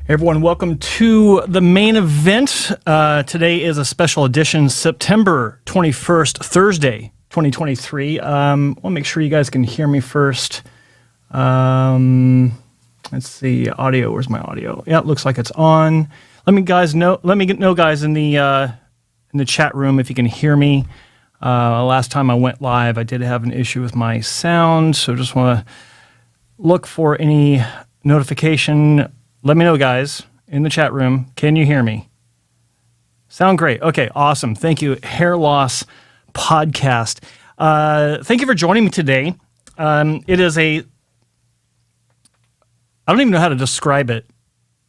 Everyone, welcome to the main event. Today is a special edition, September 21st, Thursday, 2023. I'll make sure you guys can hear me first. Let's see, audio. Where's my audio? Yeah, it looks like it's on. Let me know, guys, in the chat room if you can hear me. Last time I went live, I did have an issue with my sound, so just want to look for any notification. Let me know, guys, in the chat room. Can you hear me? Sound great. Okay, awesome. Thank you, Hair Loss Podcast. Thank you for joining me today. It is I don't even know how to describe it,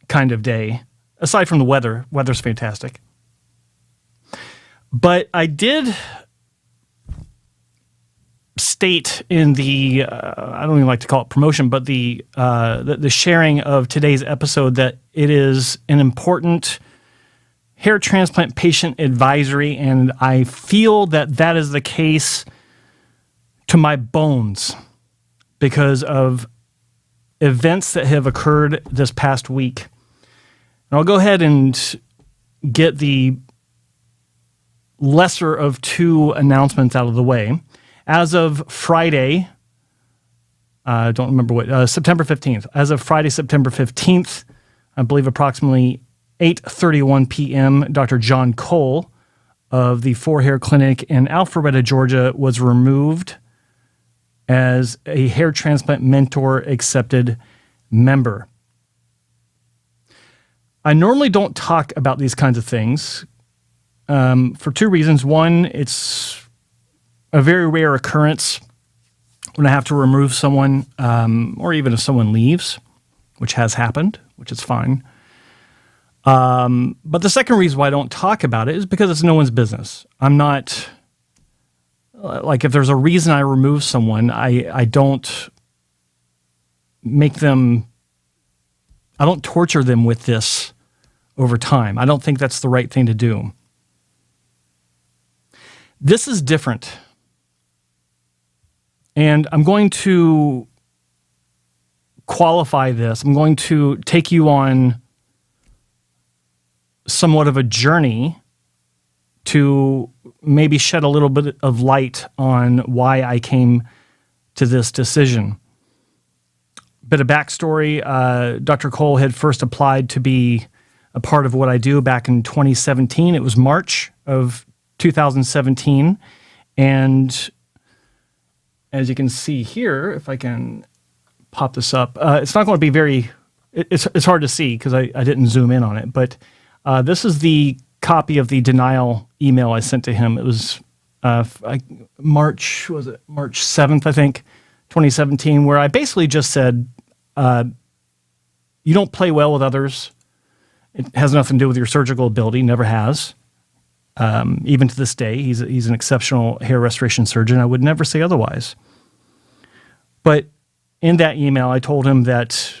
kind of day, aside from the weather. Weather's fantastic. But I did state in the I don't even like to call it promotion, but the sharing of today's episode that it is an important hair transplant patient advisory, and I feel that that is the case to my bones because of events that have occurred this past week. And I'll go ahead and get the lesser of two announcements out of the way. As of Friday, I don't remember what, September 15th. As of Friday, September 15th, I believe approximately 8:31 p.m., Dr. John Cole of the Four Hair Clinic in Alpharetta, Georgia, was removed as a hair transplant mentor accepted member. I normally don't talk about these kinds of things for two reasons. One, it's a very rare occurrence when I have to remove someone, or even if someone leaves, which has happened, which is fine. But the second reason why I don't talk about it is because it's no one's business. I'm not, like, if there's a reason I remove someone, I don't make them, I don't torture them with this over time. I don't think that's the right thing to do. This is different. And I'm going to qualify this. I'm going to take you on somewhat of a journey to maybe shed a little bit of light on why I came to this decision. Bit of backstory. Dr. Cole had first applied to be a part of what I do back in 2017. It was March of 2017. And as you can see here, if I can pop this up, it's not going to be very, it's hard to see because I didn't zoom in on it, but this is the copy of the denial email I sent to him. It was March 7th, I think, 2017, where I basically just said, you don't play well with others. It has nothing to do with your surgical ability, never has. Even to this day, he's an exceptional hair restoration surgeon. I would never say otherwise. But in that email, I told him that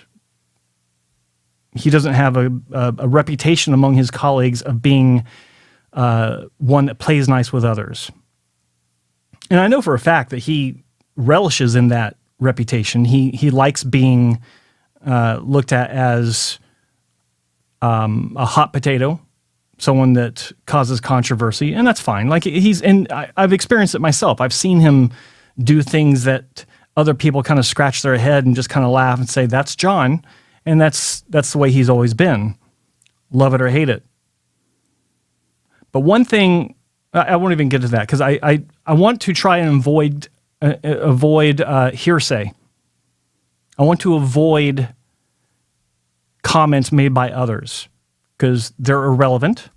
he doesn't have a reputation among his colleagues of being one that plays nice with others. And I know for a fact that he relishes in that reputation. He likes being looked at as a hot potato, someone that causes controversy, and that's fine. Like I've experienced it myself. I've seen him do things that other people kind of scratch their head and just kind of laugh and say, "That's John," and that's the way he's always been. Love it or hate it. But one thing, I won't even get to that because I want to try and avoid hearsay. I want to avoid comments made by others, because they're irrelevant,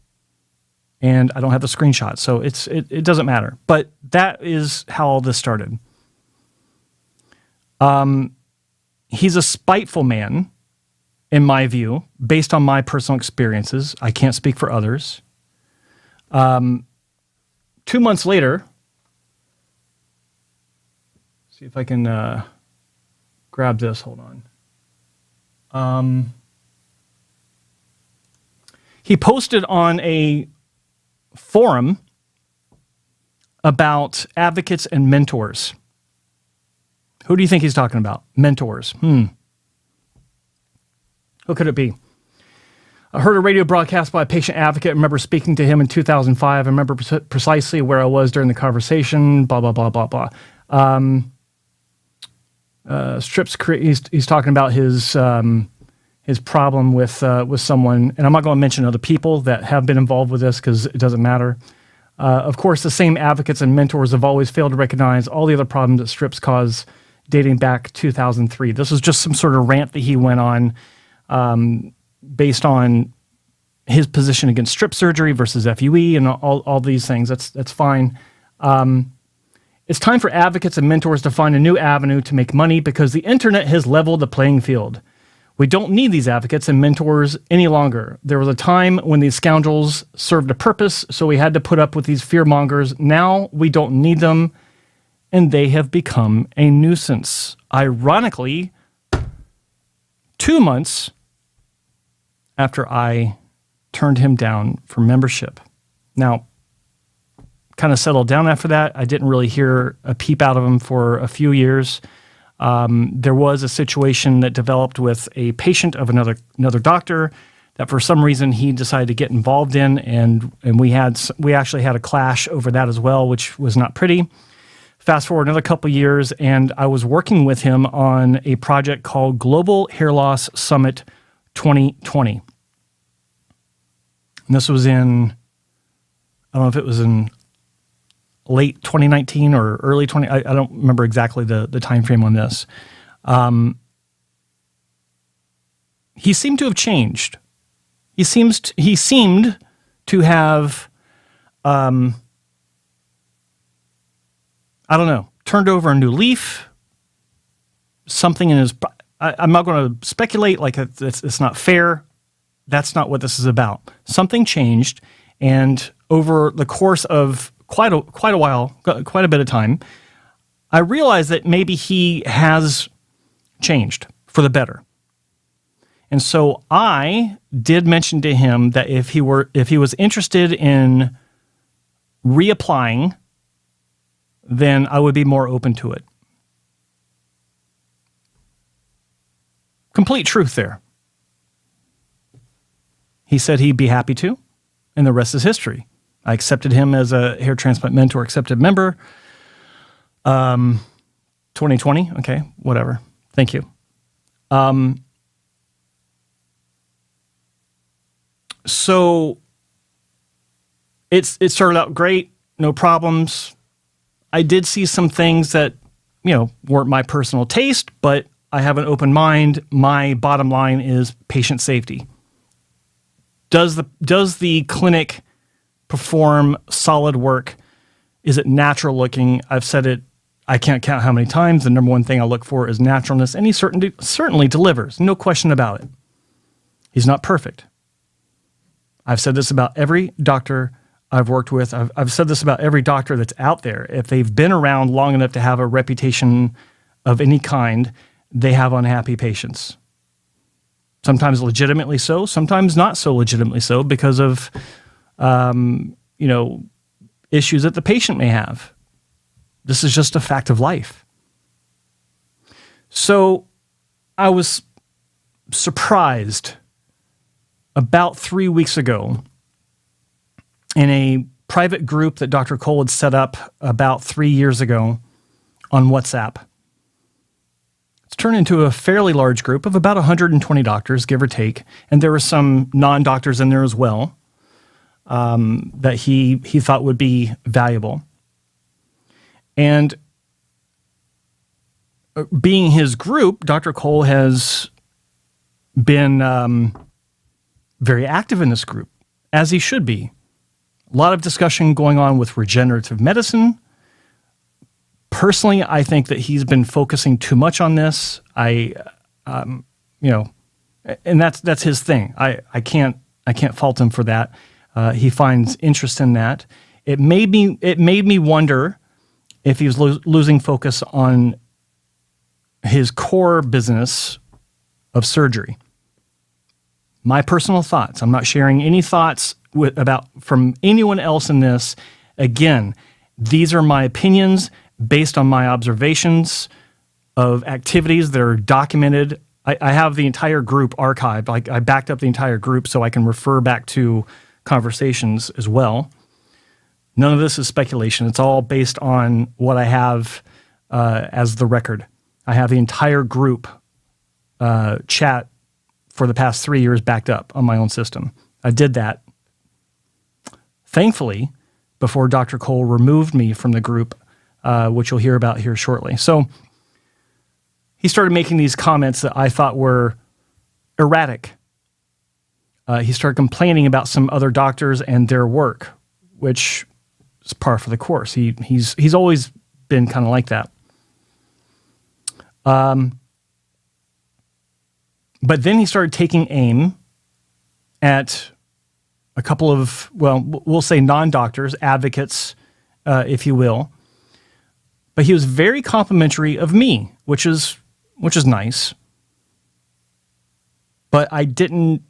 and I don't have the screenshot, so it doesn't matter. But that is how all this started. He's a spiteful man, in my view, based on my personal experiences. I can't speak for others. 2 months later, see if I can grab this. Hold on. He posted on a forum about advocates and mentors. Who do you think he's talking about? Mentors. Who could it be? I heard a radio broadcast by a patient advocate. I remember speaking to him in 2005. I remember precisely where I was during the conversation, blah, blah, blah, blah, blah. He's talking about his problem with someone, and I'm not going to mention other people that have been involved with this because it doesn't matter. Of course, the same advocates and mentors have always failed to recognize all the other problems that strips cause dating back 2003. This was just some sort of rant that he went on based on his position against strip surgery versus FUE and all these things. That's fine. It's time for advocates and mentors to find a new avenue to make money because the internet has leveled the playing field. We don't need these advocates and mentors any longer. There was a time when these scoundrels served a purpose, so we had to put up with these fearmongers. Now we don't need them, and they have become a nuisance. Ironically, 2 months after I turned him down for membership. Now, kind of settled down after that. I didn't really hear a peep out of him for a few years. There was a situation that developed with a patient of another doctor that for some reason he decided to get involved in, and we actually had a clash over that as well, which was not pretty. Fast forward another couple of years, and I was working with him on a project called Global Hair Loss Summit 2020. And this was in, I don't know if it was in late 2019 or early 20. I don't remember exactly the time frame on this. He seemed to have changed. He seemed to have, I don't know, turned over a new leaf. Something in his. I'm not going to speculate. Like it's not fair. That's not what this is about. Something changed, and over the course of quite a while, quite a bit of time, I realized that maybe he has changed for the better. And so I did mention to him that if he was interested in reapplying, then I would be more open to it. Complete truth there. He said he'd be happy to, and the rest is history. I accepted him as a hair transplant mentor accepted member. 2020, okay, whatever. Thank you. So it started out great, no problems. I did see some things that, weren't my personal taste, but I have an open mind. My bottom line is patient safety. Does the clinic perform solid work? Is it natural looking? I've said it, I can't count how many times. The number one thing I look for is naturalness, and he certainly delivers, no question about it. He's not perfect. I've said this about every doctor I've worked with. I've said this about every doctor that's out there. If they've been around long enough to have a reputation of any kind, they have unhappy patients. Sometimes legitimately so, sometimes not so legitimately so because of, issues that the patient may have. This is just a fact of life. So I was surprised about 3 weeks ago in a private group that Dr. Cole had set up about 3 years ago on WhatsApp. It's turned into a fairly large group of about 120 doctors, give or take, and there were some non-doctors in there as well that he thought would be valuable. And being his group, Dr. Cole has been very active in this group, as he should be. A lot of discussion going on with regenerative medicine. Personally, I think that he's been focusing too much on this. And that's his thing. I can't fault him for that. He finds interest in that. It made me wonder if he was losing focus on his core business of surgery. My personal thoughts. I'm not sharing any thoughts from anyone else in this. Again, these are my opinions based on my observations of activities that are documented I have the entire group archived. I backed up the entire group so I can refer back to conversations as well. None of this is speculation. It's all based on what I have as the record. I have the entire group chat for the past 3 years backed up on my own system. I did that, thankfully, before Dr. Cole removed me from the group, which you'll hear about here shortly. So he started making these comments that I thought were erratic. He started complaining about some other doctors and their work, which is par for the course. He's always been kind of like that. But then he started taking aim at a couple of, well, we'll say non-doctors, advocates, if you will. But he was very complimentary of me, which is nice. But I didn't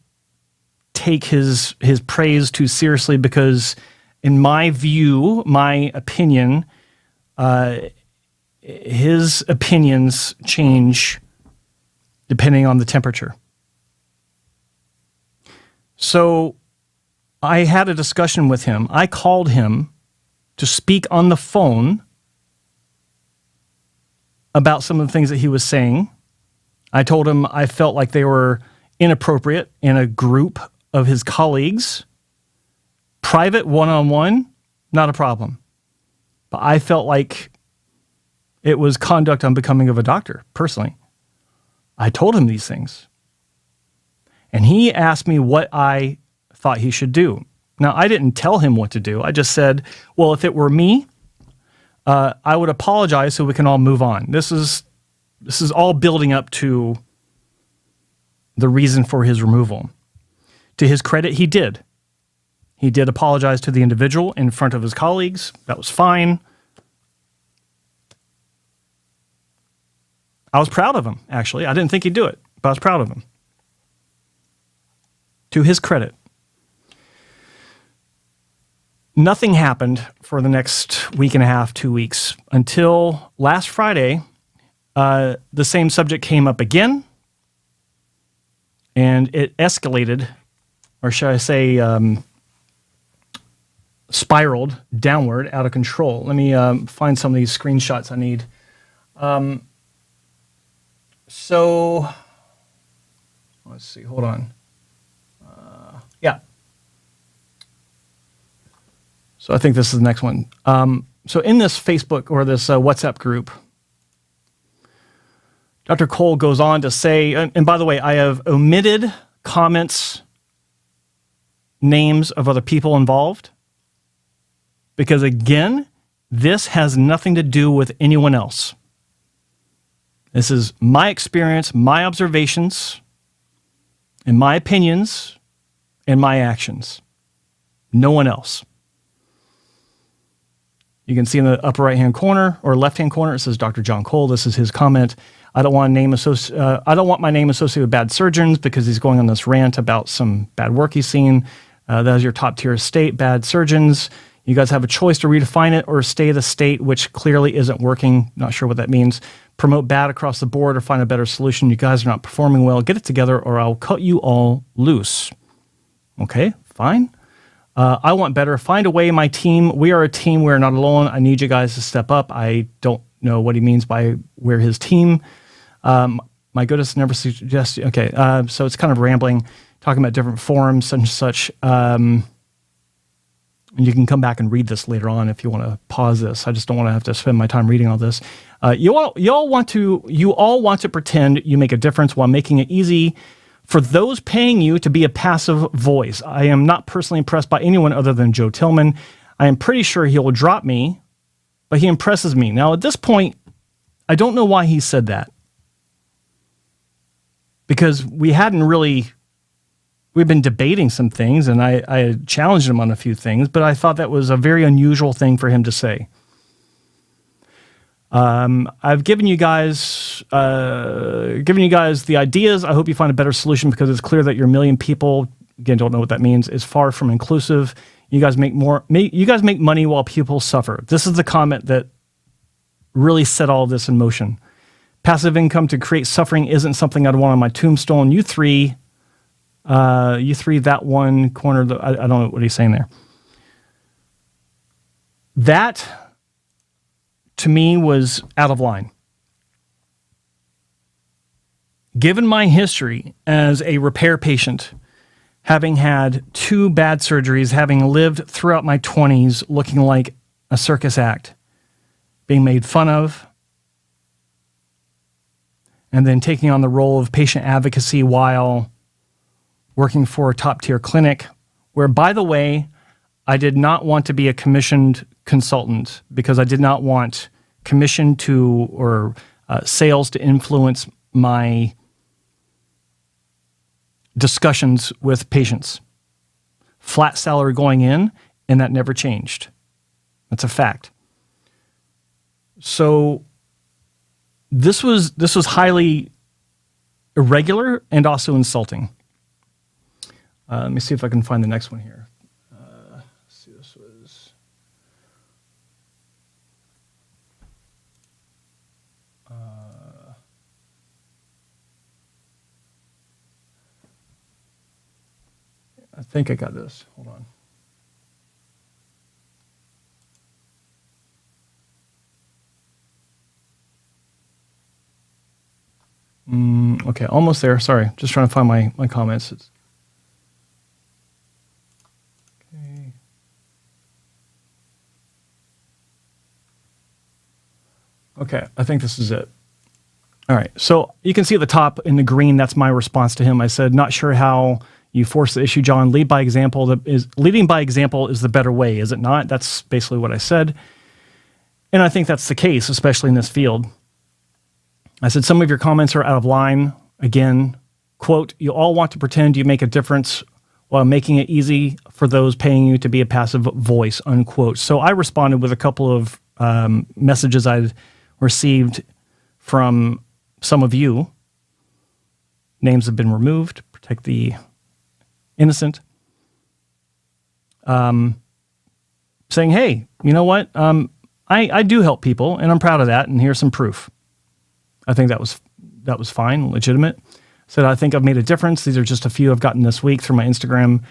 take his praise too seriously because, in my view, my opinion, his opinions change depending on the temperature. So I had a discussion with him. I called him to speak on the phone about some of the things that he was saying. I told him I felt like they were inappropriate in a group of his colleagues. Private, one-on-one, not a problem. But I felt like it was conduct unbecoming of a doctor, personally. I told him these things. And he asked me what I thought he should do. Now, I didn't tell him what to do. I just said, well, if it were me, I would apologize so we can all move on. This is all building up to the reason for his removal. To his credit, he did. He did apologize to the individual in front of his colleagues. That was fine. I was proud of him, actually. I didn't think he'd do it, but I was proud of him. To his credit. Nothing happened for the next week and a half, 2 weeks, until last Friday, the same subject came up again, and it escalated, or should I say, spiraled downward out of control. Let me find some of these screenshots I need. So, let's see, hold on. Yeah. So I think this is the next one. So in this Facebook or this WhatsApp group, Dr. Cole goes on to say, and by the way, I have omitted comments, names of other people involved, because again, this has nothing to do with anyone else. This is my experience, my observations, and my opinions, and my actions. No one else. You can see in the upper right-hand corner or left-hand corner, it says Dr. John Cole. This is his comment. I don't want my name associated with bad surgeons, because he's going on this rant about some bad work he's seen. That is your top-tier state, bad surgeons. You guys have a choice to redefine it or stay the state, which clearly isn't working. Not sure what that means. Promote bad across the board or find a better solution. You guys are not performing well. Get it together or I'll cut you all loose. Okay, fine. I want better. Find a way, my team. We are a team. We're not alone. I need you guys to step up. I don't know what he means by we're his team. My goodness, never suggest. Okay, so it's kind of rambling, talking about different forums, such and such. And you can come back and read this later on if you want to pause this. I just don't want to have to spend my time reading all this. You all want to pretend you make a difference while making it easy for those paying you to be a passive voice. I am not personally impressed by anyone other than Joe Tillman. I am pretty sure he will drop me, but he impresses me. Now, at this point, I don't know why he said that. Because we've been debating some things, and I challenged him on a few things, but I thought that was a very unusual thing for him to say. I've given you guys the ideas. I hope you find a better solution, because it's clear that your million people, again, don't know what that means, is far from inclusive. You guys make money while people suffer. This is the comment that really set all this in motion. Passive income to create suffering isn't something I'd want on my tombstone. You three, that one corner, I don't know what he's saying there. That, to me, was out of line. Given my history as a repair patient, having had 2 bad surgeries, having lived throughout my 20s looking like a circus act, being made fun of, and then taking on the role of patient advocacy while working for a top-tier clinic, where, by the way, I did not want to be a commissioned consultant because I did not want commission to or sales to influence my discussions with patients. Flat salary going in, and that never changed. That's a fact. So this was highly irregular and also insulting. Let me see if I can find the next one here. Let's see, this was... I think I got this. Hold on. Okay, almost there. Sorry, just trying to find my comments. Okay. Okay, I think this is it. All right, so you can see at the top in the green, that's my response to him. I said, not sure how you force the issue, John. Leading by example is the better way, is it not? That's basically what I said. And I think that's the case, especially in this field. I said, some of your comments are out of line. Again, quote, you all want to pretend you make a difference while making it easy for those paying you to be a passive voice, unquote. So I responded with a couple of messages I'd received from some of you. Names have been removed, protect the innocent. Saying, hey, you know what? I do help people, and I'm proud of that, and here's some proof. I think that was fine, legitimate. Said, I think I've made a difference. These are just a few I've gotten this week through my Instagram.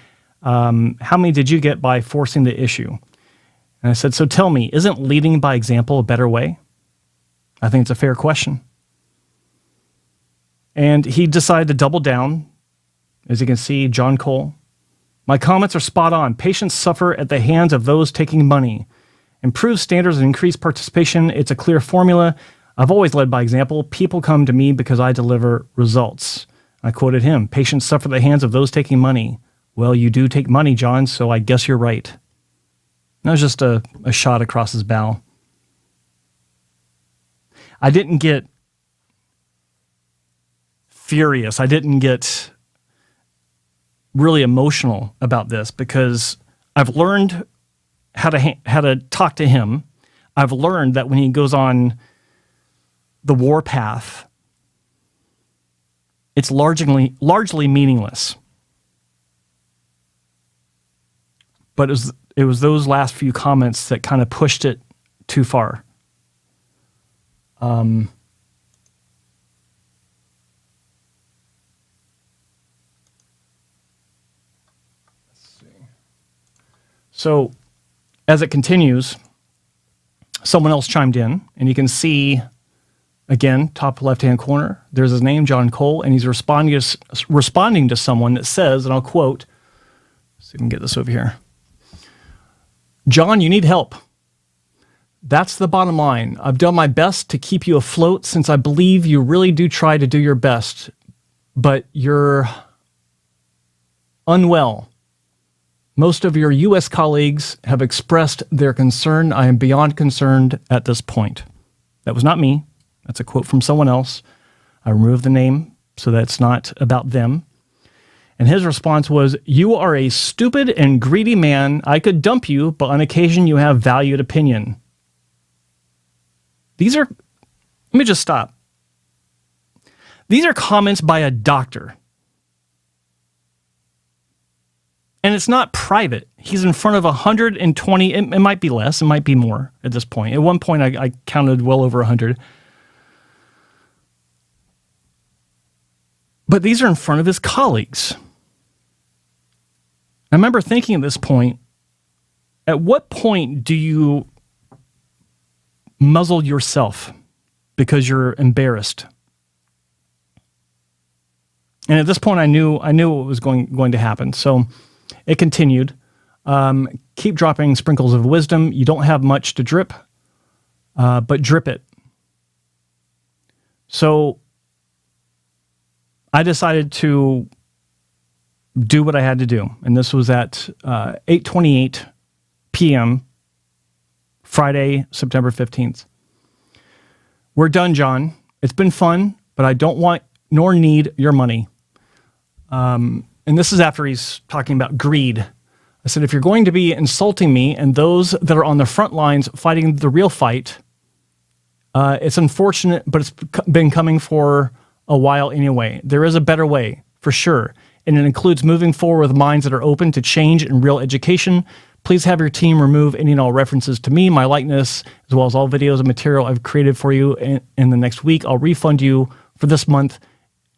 How many did you get by forcing the issue? And I said, so tell me, isn't leading by example a better way? I think it's a fair question. And he decided to double down. As you can see, John Cole. My comments are spot on. Patients suffer at the hands of those taking money. Improve standards and increase participation. It's a clear formula. I've always led by example. People come to me because I deliver results. I quoted him. Patients suffer at the hands of those taking money. Well, you do take money, John, so I guess you're right. That was just a shot across his bow. I didn't get furious. I didn't get really emotional about this because I've learned how to talk to him. I've learned that when he goes on the warpath, it's largely meaningless. But it was those last few comments that kind of pushed it too far. Let's see. So, as it continues, someone else chimed in, and you can see, again, top left-hand corner, there's his name, John Cole, and he's responding to someone that says, and I'll quote, so you can get this over here. John, you need help. That's the bottom line. I've done my best to keep you afloat since I believe you really do try to do your best, but you're unwell. Most of your U.S. colleagues have expressed their concern. I am beyond concerned at this point. That was not me. That's a quote from someone else. I removed the name so that it's not about them. And his response was, you are a stupid and greedy man. I could dump you, but on occasion you have valued opinion. Let me just stop. These are comments by a doctor. And it's not private. He's in front of 120, it might be less, it might be more at this point. At one point I counted well over 100. But these are in front of his colleagues. I remember thinking at this point, at what point do you muzzle yourself because you're embarrassed? And at this point, I knew what was going to happen. So it continued. Keep dropping sprinkles of wisdom. You don't have much to drip, but drip it. So I decided to do what I had to do. And this was at 8:28 p.m., Friday, September 15th. We're done, John. It's been fun, but I don't want nor need your money. And this is after he's talking about greed. I said, if you're going to be insulting me and those that are on the front lines fighting the real fight, it's unfortunate, but it's been coming for a while anyway. There is a better way, for sure. And it includes moving forward with minds that are open to change and real education. Please have your team remove any and all references to me, my likeness, as well as all videos and material I've created for you in the next week. I'll refund you for this month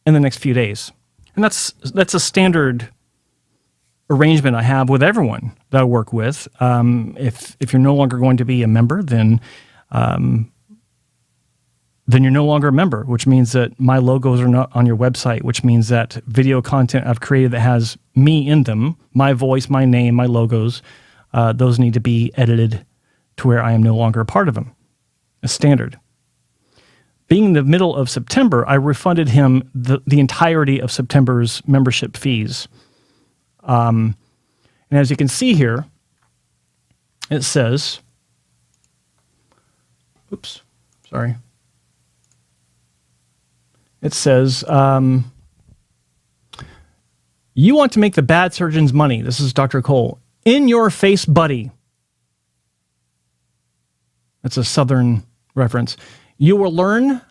in the next few days. And that's a standard arrangement I have with everyone that I work with. If you're no longer going to be a member, then you're no longer a member, which means that my logos are not on your website, which means that video content I've created that has me in them, my voice, my name, my logos, those need to be edited to where I am no longer a part of them. A standard. Being in the middle of September, I refunded him the entirety of September's membership fees. And as you can see here, it says, oops, sorry. It says, you want to make the bad surgeons money. This is Dr. Cole. In your face, buddy. That's a Southern reference. You will learn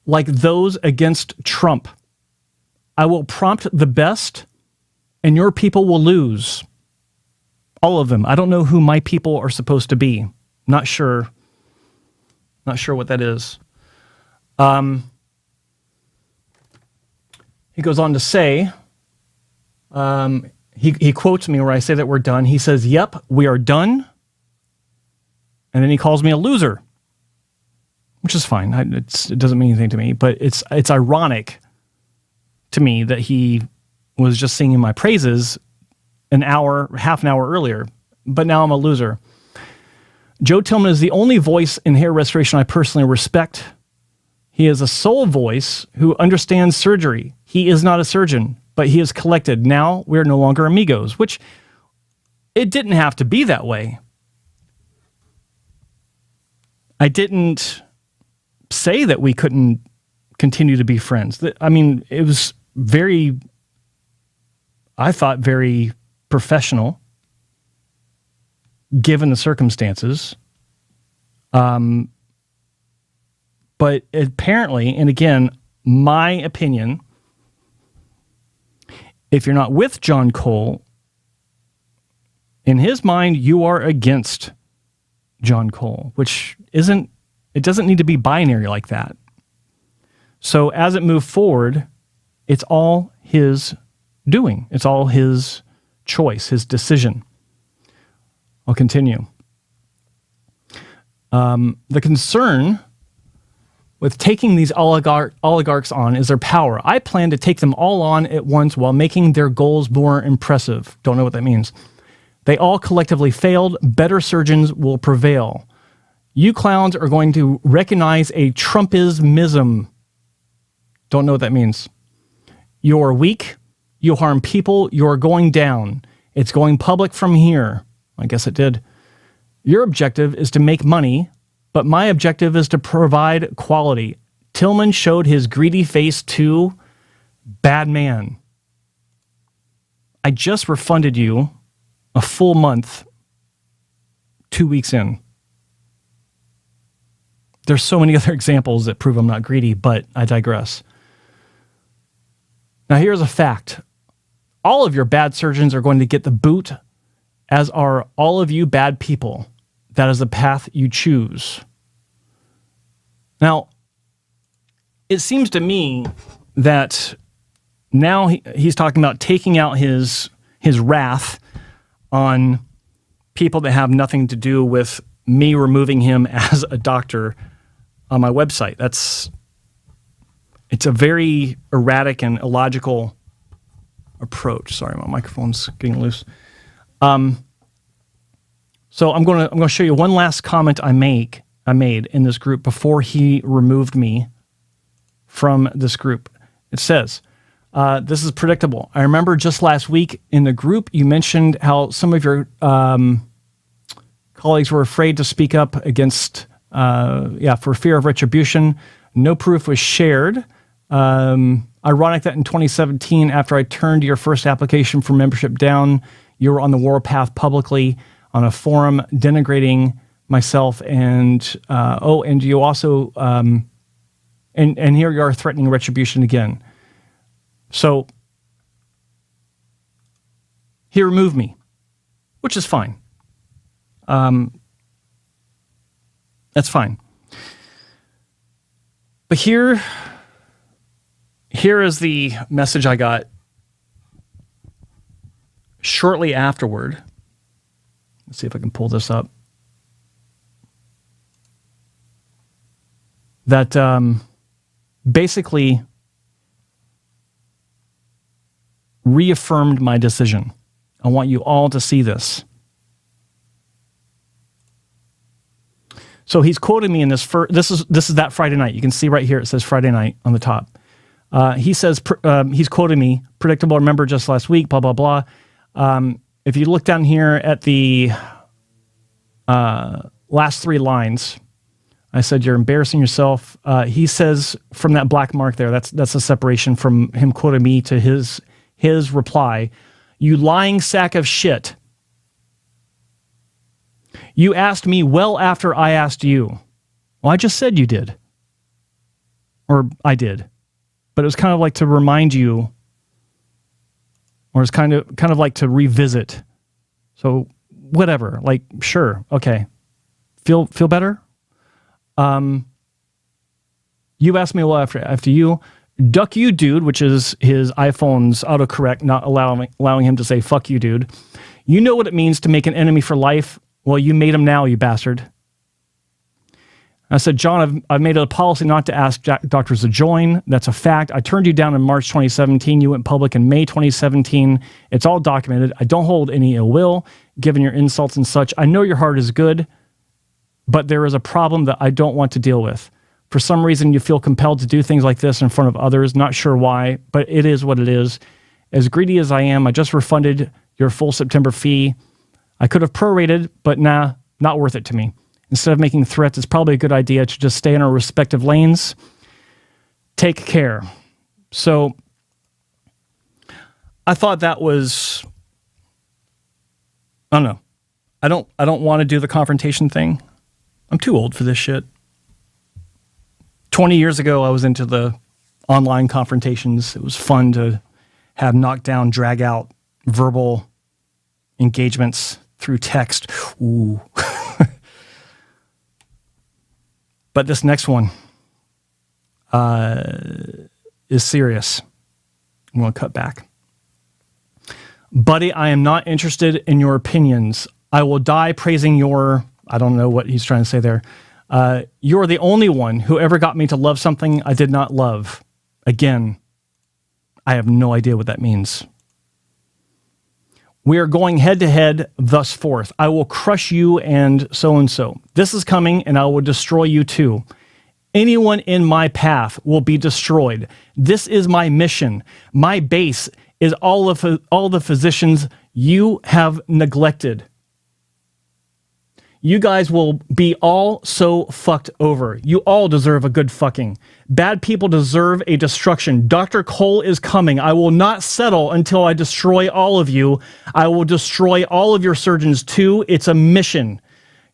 like those against Trump. I will prompt the best, and your people will lose. All of them. I don't know who my people are supposed to be. Not sure. Not sure what that is. He goes on to say, he quotes me where I say that we're done. He says, yep, we are done. And then he calls me a loser, which is fine. It doesn't mean anything to me, but it's ironic to me that he was just singing my praises half an hour earlier, but now I'm a loser. Joe Tillman is the only voice in hair restoration I personally respect. He is a sole voice who understands surgery. He is not a surgeon, but he is collected. Now we're no longer amigos, which it didn't have to be that way. I didn't say that we couldn't continue to be friends. I mean, it was I thought very professional, given the circumstances. But apparently, and again, my opinion, if you're not with John Cole, in his mind, you are against John Cole, which it doesn't need to be binary like that. So as it moved forward, it's all his doing. It's all his choice, his decision. I'll continue. The concern with taking these oligarchs on is their power. I plan to take them all on at once while making their goals more impressive. Don't know what that means. They all collectively failed. Better surgeons will prevail. You clowns are going to recognize a Trumpismism. Don't know what that means. You're weak. You harm people. You're going down. It's going public from here. I guess it did. Your objective is to make money, but my objective is to provide quality. Tillman showed his greedy face to bad man. I just refunded you a full month, 2 weeks in. There's so many other examples that prove I'm not greedy, but I digress. Now here's a fact. All of your bad surgeons are going to get the boot, as are all of you bad people. That is the path you choose. Now, it seems to me that Now he's talking about taking out his wrath on people that have nothing to do with me removing him as a doctor on my website. It's a very erratic and illogical approach. Sorry, my microphone's getting loose. So I'm going to show you one last comment I made in this group before he removed me from this group. It says, this is predictable. I remember just last week in the group, you mentioned how some of your colleagues were afraid to speak up against, for fear of retribution. No proof was shared. Ironic that in 2017, after I turned your first application for membership down, you were on the warpath publicly on a forum denigrating myself, and you also, and here you are threatening retribution again. So he removed me, which is fine. That's fine. But here is the message I got shortly afterward. Let's see if I can pull this up. That basically reaffirmed my decision. I want you all to see this. So he's quoting me in this. This is that Friday night. You can see right here. It says Friday night on the top. He says he's quoting me. Predictable. Remember just last week. Blah blah blah. If you look down here at the last three lines, I said you're embarrassing yourself. He says from that black mark there. That's a separation from him quoting me to his reply. You lying sack of shit. You asked me well after I asked you. Well, I just said you did. Or I did. But it was kind of like to remind you, or it's kind of like to revisit. So whatever, like, sure, okay. Feel better? You asked me well after you. Duck you, dude, which is his iPhone's autocorrect not allowing him to say fuck you, dude. You know what it means to make an enemy for life. Well, you made him now, you bastard. I said, John, I've made it a policy not to ask doctors to join. That's a fact. I turned you down in March 2017. You went public in May 2017. It's all documented. I don't hold any ill will, given your insults and such. I know your heart is good, but there is a problem that I don't want to deal with. For some reason, you feel compelled to do things like this in front of others. Not sure why, but it is what it is. As greedy as I am, I just refunded your full September fee. I could have prorated, but nah, not worth it to me. Instead of making threats, it's probably a good idea to just stay in our respective lanes. Take care. So I thought that was, I don't know. I don't want to do the confrontation thing. I'm too old for this shit. 20 years ago, I was into the online confrontations. It was fun to have knockdown, drag out verbal engagements through text. Ooh. But this next one is serious. I'm going to cut back. Buddy, I am not interested in your opinions. I will die praising your... I don't know what he's trying to say there. You're the only one who ever got me to love something I did not love. Again, I have no idea what that means. We are going head-to-head thus forth. I will crush you and so. This is coming, and I will destroy you too. Anyone in my path will be destroyed. This is my mission. My base is all the physicians you have neglected. You guys will be all so fucked over. You all deserve a good fucking. Bad people deserve a destruction. Dr. Cole is coming. I will not settle until I destroy all of you. I will destroy all of your surgeons too. It's a mission.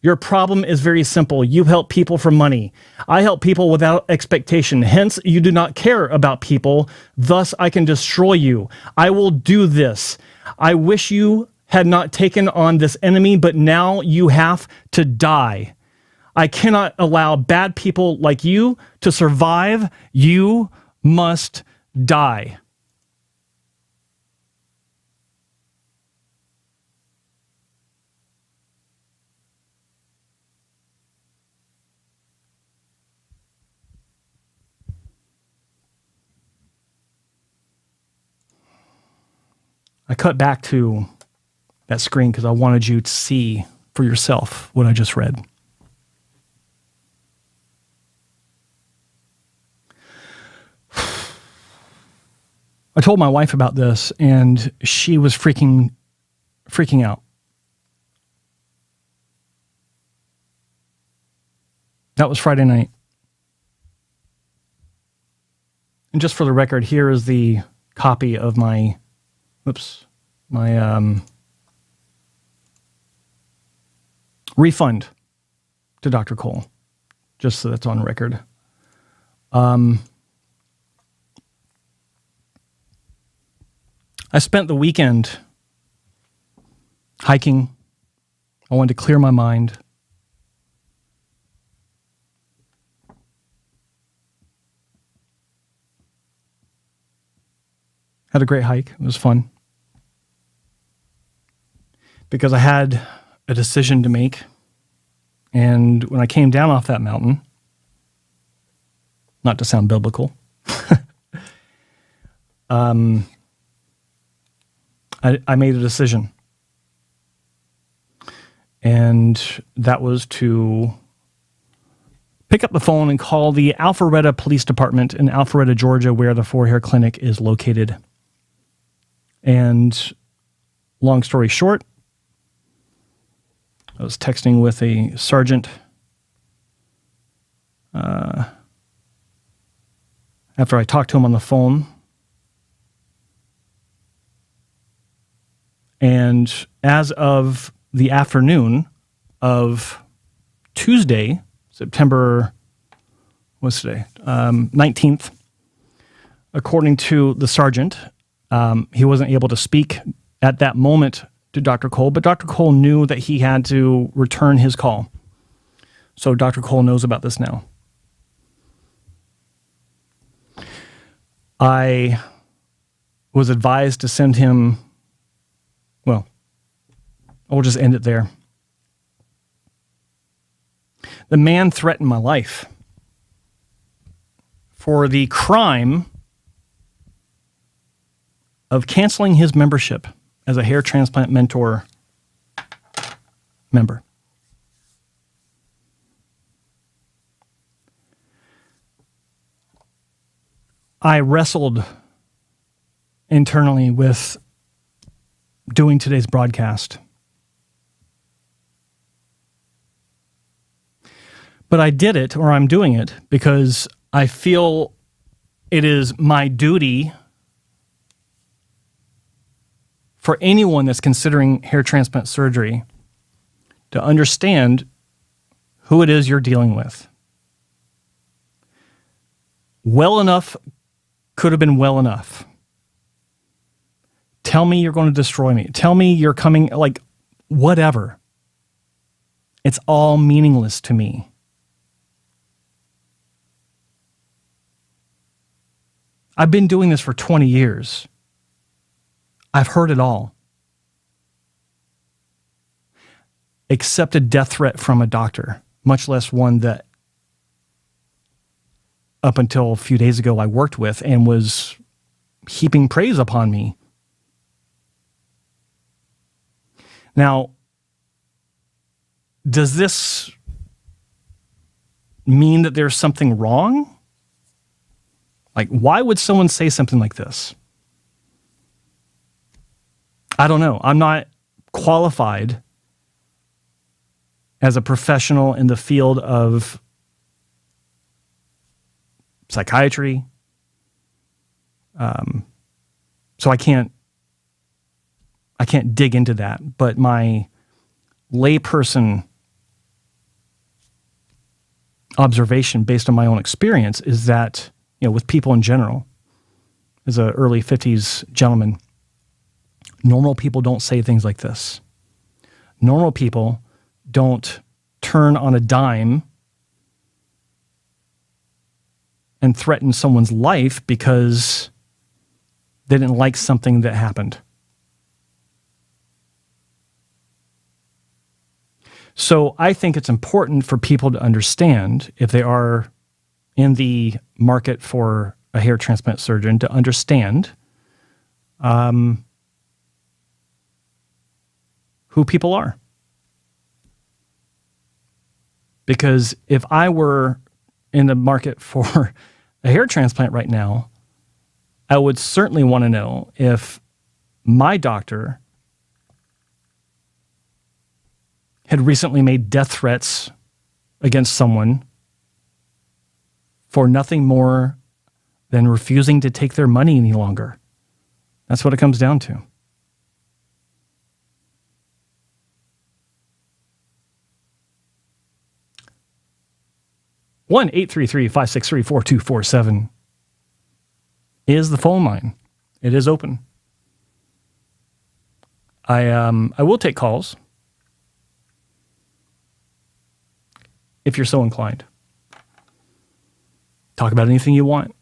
Your problem is very simple. You help people for money. I help people without expectation. Hence, you do not care about people. Thus, I can destroy you. I will do this. I wish you had not taken on this enemy, but now you have to die. I cannot allow bad people like you to survive. You must die. I cut back to that screen because I wanted you to see for yourself what I just read. I told my wife about this, and she was freaking out. That was Friday night. And just for the record, here is the copy of my refund to Dr. Cole, just so that's on record. I spent the weekend hiking. I wanted to clear my mind. Had a great hike. It was fun. Because I had a decision to make. And when I came down off that mountain, not to sound biblical, I made a decision. And that was to pick up the phone and call the Alpharetta Police Department in Alpharetta, Georgia, where the For Hair Clinic is located. And long story short, I was texting with a sergeant after I talked to him on the phone. And as of the afternoon of Tuesday, September, what's today? 19th, according to the sergeant, he wasn't able to speak at that moment to Dr. Cole, but Dr. Cole knew that he had to return his call. So Dr. Cole knows about this now. I was advised to send him, well, we'll just end it there. The man threatened my life for the crime of canceling his membership as a hair transplant mentor member. I wrestled internally with doing today's broadcast. But I did it, or I'm doing it, because I feel it is my duty for anyone that's considering hair transplant surgery to understand who it is you're dealing with. Well enough could have been well enough. Tell me you're going to destroy me. Tell me you're coming, like, whatever. It's all meaningless to me. I've been doing this for 20 years. I've heard it all. Except a death threat from a doctor, much less one that up until a few days ago I worked with and was heaping praise upon me. Now, does this mean that there's something wrong? Like, why would someone say something like this? I don't know. I'm not qualified as a professional in the field of psychiatry. So I can't dig into that. But my layperson observation based on my own experience is that, you know, with people in general, as an early 50s gentleman, normal people don't say things like this. Normal people don't turn on a dime and threaten someone's life because they didn't like something that happened. So I think it's important for people to understand, if they are in the market for a hair transplant surgeon, to understand who people are. Because if I were in the market for a hair transplant right now, I would certainly want to know if my doctor had recently made death threats against someone for nothing more than refusing to take their money any longer. That's what it comes down to. One 833-563-4247 is the phone line. It is open. I will take calls if you're so inclined. Talk about anything you want.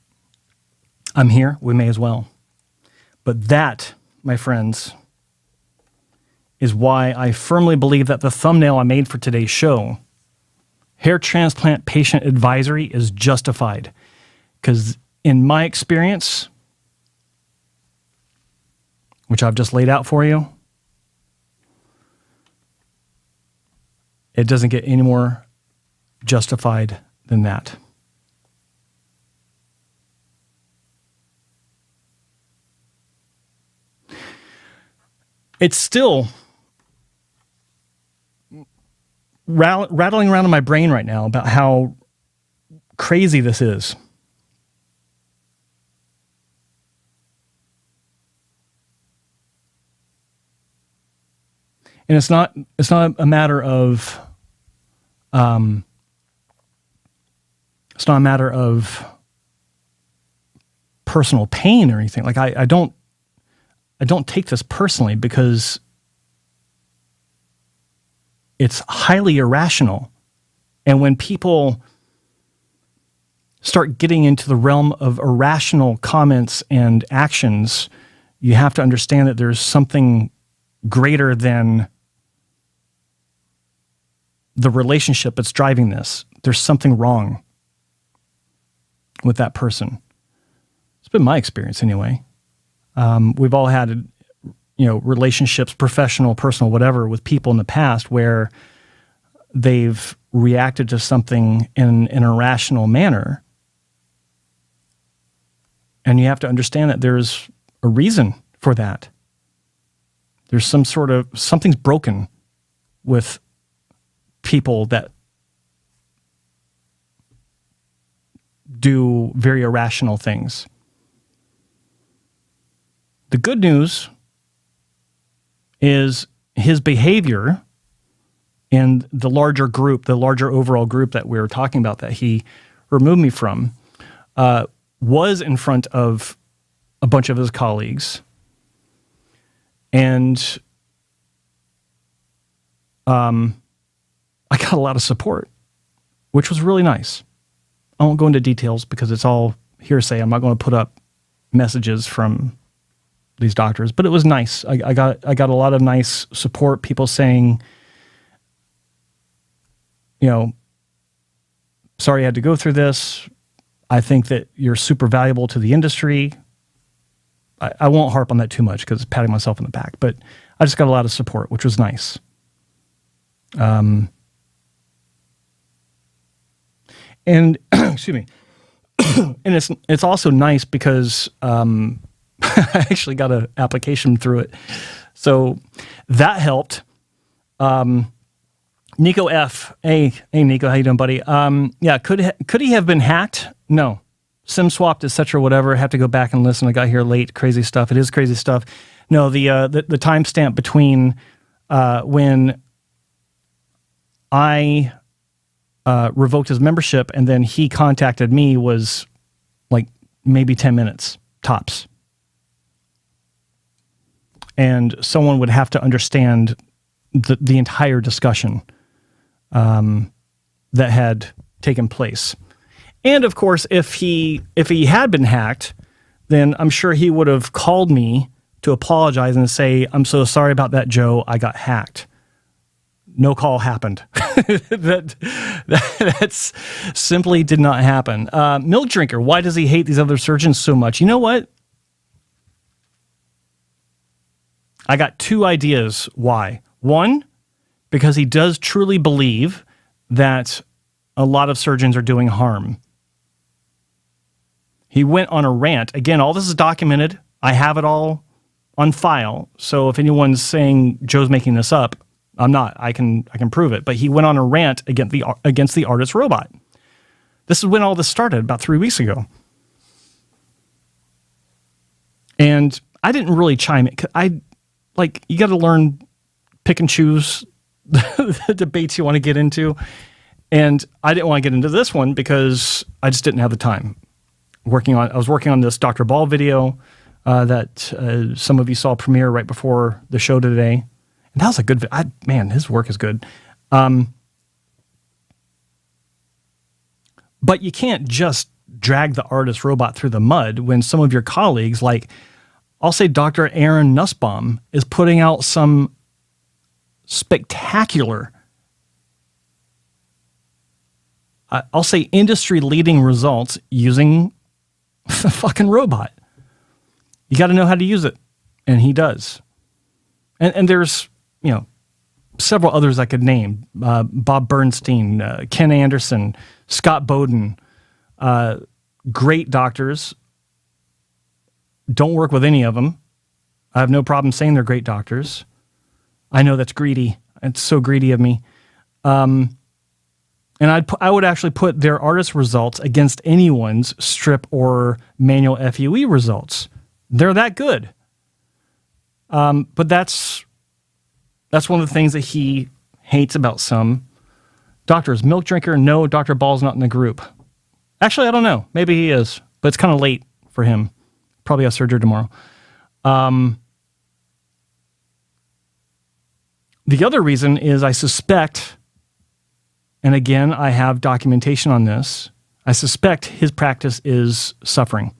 I'm here. We may as well. But that, my friends, is why I firmly believe that the thumbnail I made for today's show, hair transplant patient advisory, is justified. Because in my experience, which I've just laid out for you, it doesn't get any more justified than that. It's still rattling around in my brain right now about how crazy this is. And it's not a matter of personal pain or anything. Like I don't take this personally because it's highly irrational. And when people start getting into the realm of irrational comments and actions, you have to understand that there's something greater than the relationship that's driving this. There's something wrong with that person. It's been my experience anyway. We've all had, relationships, professional, personal, whatever, with people in the past where they've reacted to something in an irrational manner. And you have to understand that there's a reason for that. There's something's broken with people that do very irrational things. The good news is his behavior in the larger group, the larger overall group that we were talking about that he removed me from, was in front of a bunch of his colleagues. And I got a lot of support, which was really nice. I won't go into details because it's all hearsay. I'm not going to put up messages from these doctors, but it was nice. I got a lot of nice support. People saying, sorry you had to go through this. I think that you're super valuable to the industry. I won't harp on that too much because it's patting myself on the back, but I just got a lot of support, which was nice. And excuse me. And it's also nice because I actually got an application through it. So that helped. Nico F. Hey Nico, how you doing, buddy? Yeah, could he have been hacked? No. SIM swapped, etc., whatever. Have to go back and listen. I got here late. Crazy stuff. It is crazy stuff. No, the timestamp between when I revoked his membership and then he contacted me was like maybe 10 minutes tops. And someone would have to understand the entire discussion that had taken place. And of course, if he had been hacked, then I'm sure he would have called me to apologize and say, "I'm so sorry about that, Joe. I got hacked." No call happened. That's simply did not happen. Milk Drinker, why does he hate these other surgeons so much? You know what? I got two ideas why. One, because he does truly believe that a lot of surgeons are doing harm. He went on a rant. Again, all this is documented. I have it all on file. So if anyone's saying Joe's making this up, I'm not. I can prove it. But he went on a rant against the artist robot. This is when all this started, about 3 weeks ago. And I didn't really chime in. You got to learn, pick and choose the debates you want to get into. And I didn't want to get into this one because I just didn't have the time. I was working on this Dr. Ball video that some of you saw premiere right before the show today. And that was a good man, his work is good. But you can't just drag the artist robot through the mud when some of your colleagues, like I'll say Dr. Aaron Nussbaum, is putting out some spectacular, I'll say industry-leading results using the fucking robot. You got to know how to use it, and he does. And there's, several others I could name. Bob Bernstein, Ken Anderson, Scott Bowden, great doctors. Don't work with any of them. I have no problem saying they're great doctors. I know that's greedy. It's so greedy of me. And I would actually put their artist results against anyone's strip or manual FUE results. They're that good. But that's one of the things that he hates about some doctors. Milk drinker, no, Dr. Ball's not in the group. Actually, I don't know. Maybe he is, but it's kind of late for him. Probably has surgery tomorrow. The other reason is I suspect, and again, I have documentation on this, I suspect his practice is suffering.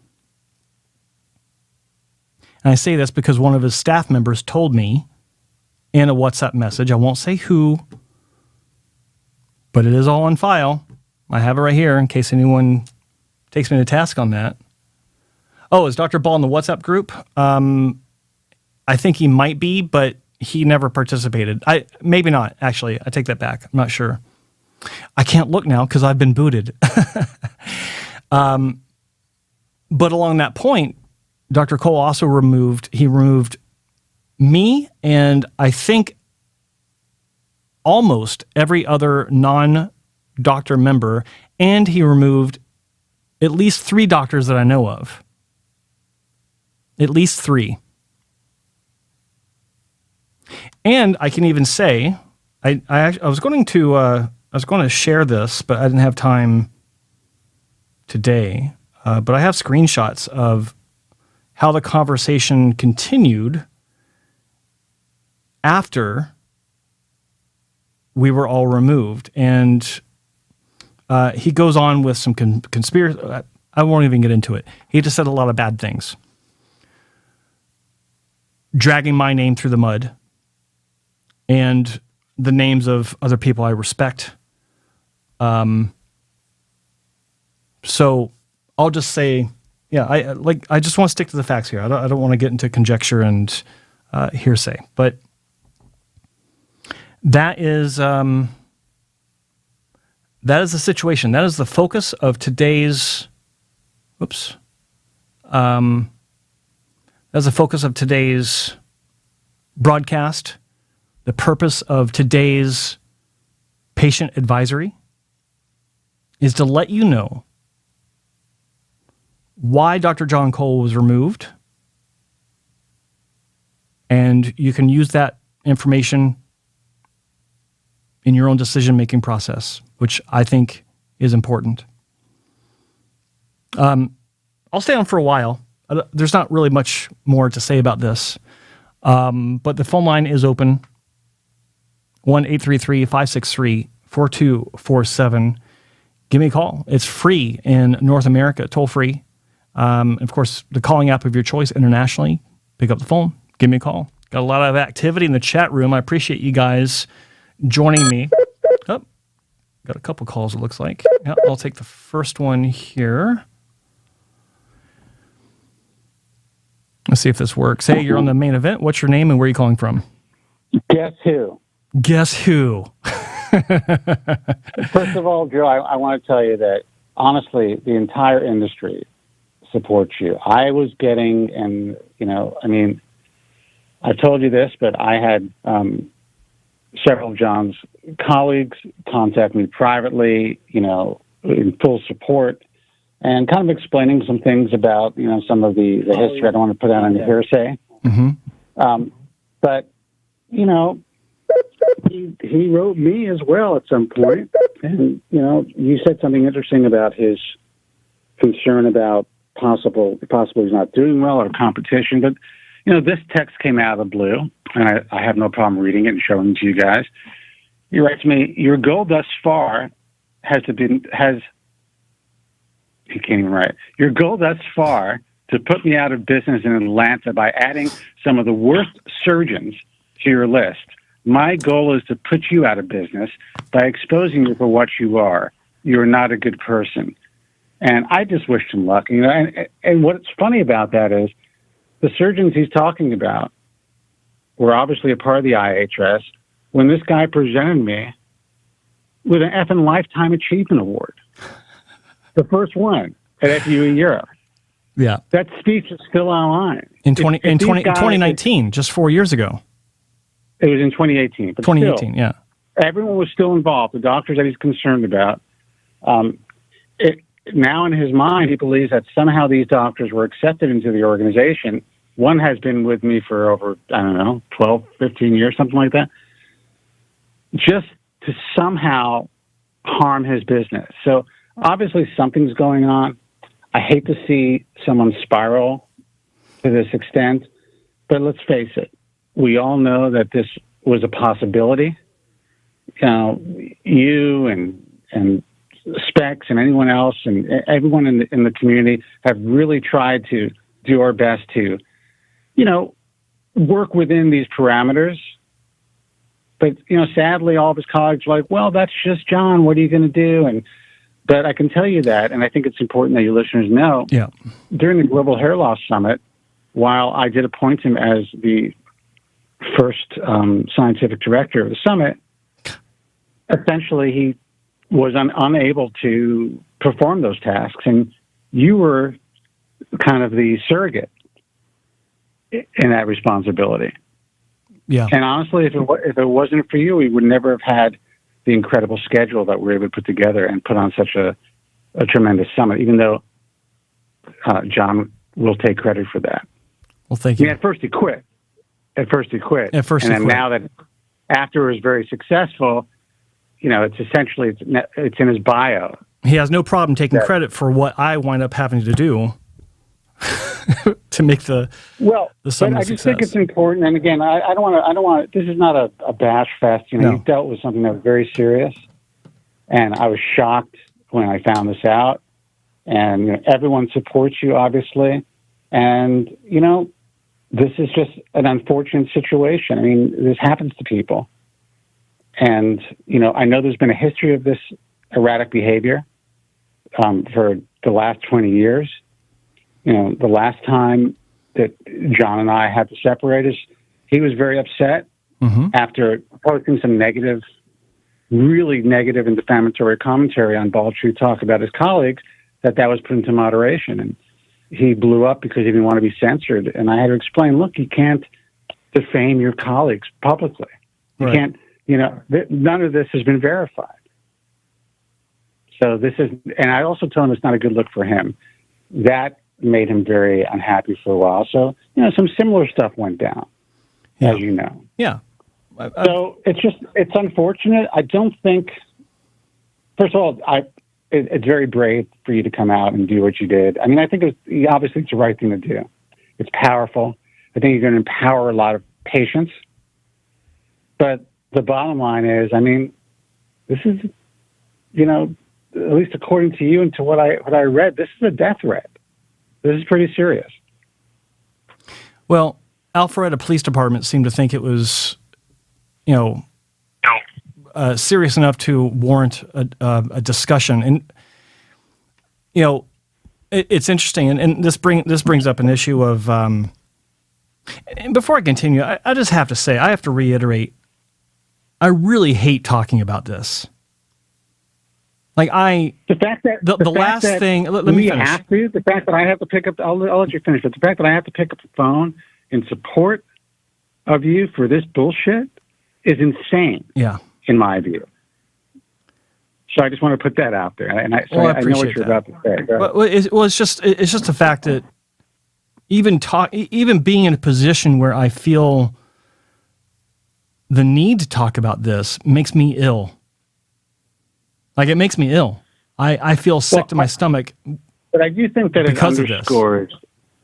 And I say this because one of his staff members told me in a WhatsApp message, I won't say who, but it is all on file. I have it right here in case anyone takes me to task on that. Oh, is Dr. Ball in the WhatsApp group? I think he might be, but he never participated. Maybe not, actually. I take that back. I'm not sure. I can't look now because I've been booted. But along that point, Dr. Cole also removed me and I think almost every other non-doctor member, and he removed at least 3 doctors that I know of. At least 3. And I can even say, I was going to share this, but I didn't have time today. But I have screenshots of how the conversation continued after we were all removed. And he goes on with some conspiracy. I won't even get into it. He just said a lot of bad things. Dragging my name through the mud. And the names of other people I respect. So I'll just say, yeah, I just want to stick to the facts here. I don't want to get into conjecture and hearsay. But that is the situation. That is the focus of today's. That's the focus of today's broadcast. The purpose of today's patient advisory is to let you know why Dr. John Cole was removed, and you can use that information in your own decision-making process, which I think is important. I'll stay on for a while. There's not really much more to say about this, but the phone line is open. 1-833-563-4247. Give me a call. It's free in North America, toll free. Of course, the calling app of your choice internationally. Pick up the phone. Give me a call. Got a lot of activity in the chat room. I appreciate you guys joining me. Oh, got a couple calls, it looks like. Yeah, I'll take the first one here. Let's see if this works. Hey, you're on the main event. What's your name and where are you calling from? Guess who? Guess who? First of all, Joe, I want to tell you that, honestly, the entire industry supports you. I was getting, and, I told you this, but I had several of John's colleagues contact me privately, in full support, and kind of explaining some things about, some of the history. I don't want to put out any hearsay. Mm-hmm. But, he wrote me as well at some point. And, you said something interesting about his concern about possibly he's not doing well or competition. But, this text came out of the blue, and I have no problem reading it and showing it to you guys. He writes to me, your goal thus far he can't even write. Your goal thus far to put me out of business in Atlanta by adding some of the worst surgeons to your list. My goal is to put you out of business by exposing you for what you are. You're not a good person. And I just wished him luck. And what's funny about that is the surgeons he's talking about were obviously a part of the IHS when this guy presented me with an effing Lifetime Achievement Award. The first one at FUE Europe. Yeah. That speech is still online. In 2019, just 4 years ago. It was in 2018. But 2018, still, yeah. Everyone was still involved. The doctors that he's concerned about. Now in his mind, he believes that somehow these doctors were accepted into the organization. One has been with me for over, 12, 15 years, something like that. Just to somehow harm his business. So obviously something's going on. I hate to see someone spiral to this extent, but let's face it. We all know that this was a possibility. You and Specs and anyone else and everyone in the community have really tried to do our best to, work within these parameters. But, sadly, all of his colleagues are like, well, that's just John. What are you going to do? But I can tell you that, and I think it's important that your listeners know, during the Global Hair Loss Summit, while I did appoint him as the first scientific director of the summit, essentially he was unable to perform those tasks, and you were kind of the surrogate in that responsibility. Yeah. And honestly, if it wasn't for you, we would never have had the incredible schedule that we were able to put together and put on such a tremendous summit, even though John will take credit for that. Well, thank you. At first he quit. And then now that after it was very successful, it's essentially, it's in his bio. He has no problem taking credit for what I wind up having to do to make the summit I just think it's important. And again, I don't want to, this is not a bash fest. You dealt with something that was very serious. And I was shocked when I found this out. And everyone supports you, obviously. And, this is just an unfortunate situation. I mean, this happens to people. And, I know there's been a history of this erratic behavior for the last 20 years. The last time that John and I had to separate us, he was very upset after posting some really negative and defamatory commentary on Bald True Talk about his colleagues, that was put into moderation. And he blew up because he didn't want to be censored. And I had to explain, look, you can't defame your colleagues publicly. You can't, none of this has been verified. So and I also told him it's not a good look for him. That made him very unhappy for a while. So, some similar stuff went down, as you know. Yeah. So it's unfortunate. I don't think, first of all, it's very brave for you to come out and do what you did. I mean, I think obviously it's the right thing to do. It's powerful. I think you're going to empower a lot of patients. But the bottom line is, I mean, this is, at least according to you and to what I read, this is a death threat. This is pretty serious. Well, Alpharetta Police Department seemed to think it was, serious enough to warrant a discussion. And, it's interesting. And this brings up an issue of, and before I continue, I just have to say, I have to reiterate I really hate talking about this. Like the fact that the last that thing. Let me finish. The fact that I have to pick up. I'll let you finish. But the fact that I have to pick up the phone in support of you for this bullshit is insane. Yeah, in my view. So I just want to put that out there, and I know what you're about to say. It's just the fact that even being in a position where I feel the need to talk about this makes me ill. Like, it makes me ill. I feel sick to my stomach. But I do think that it underscores.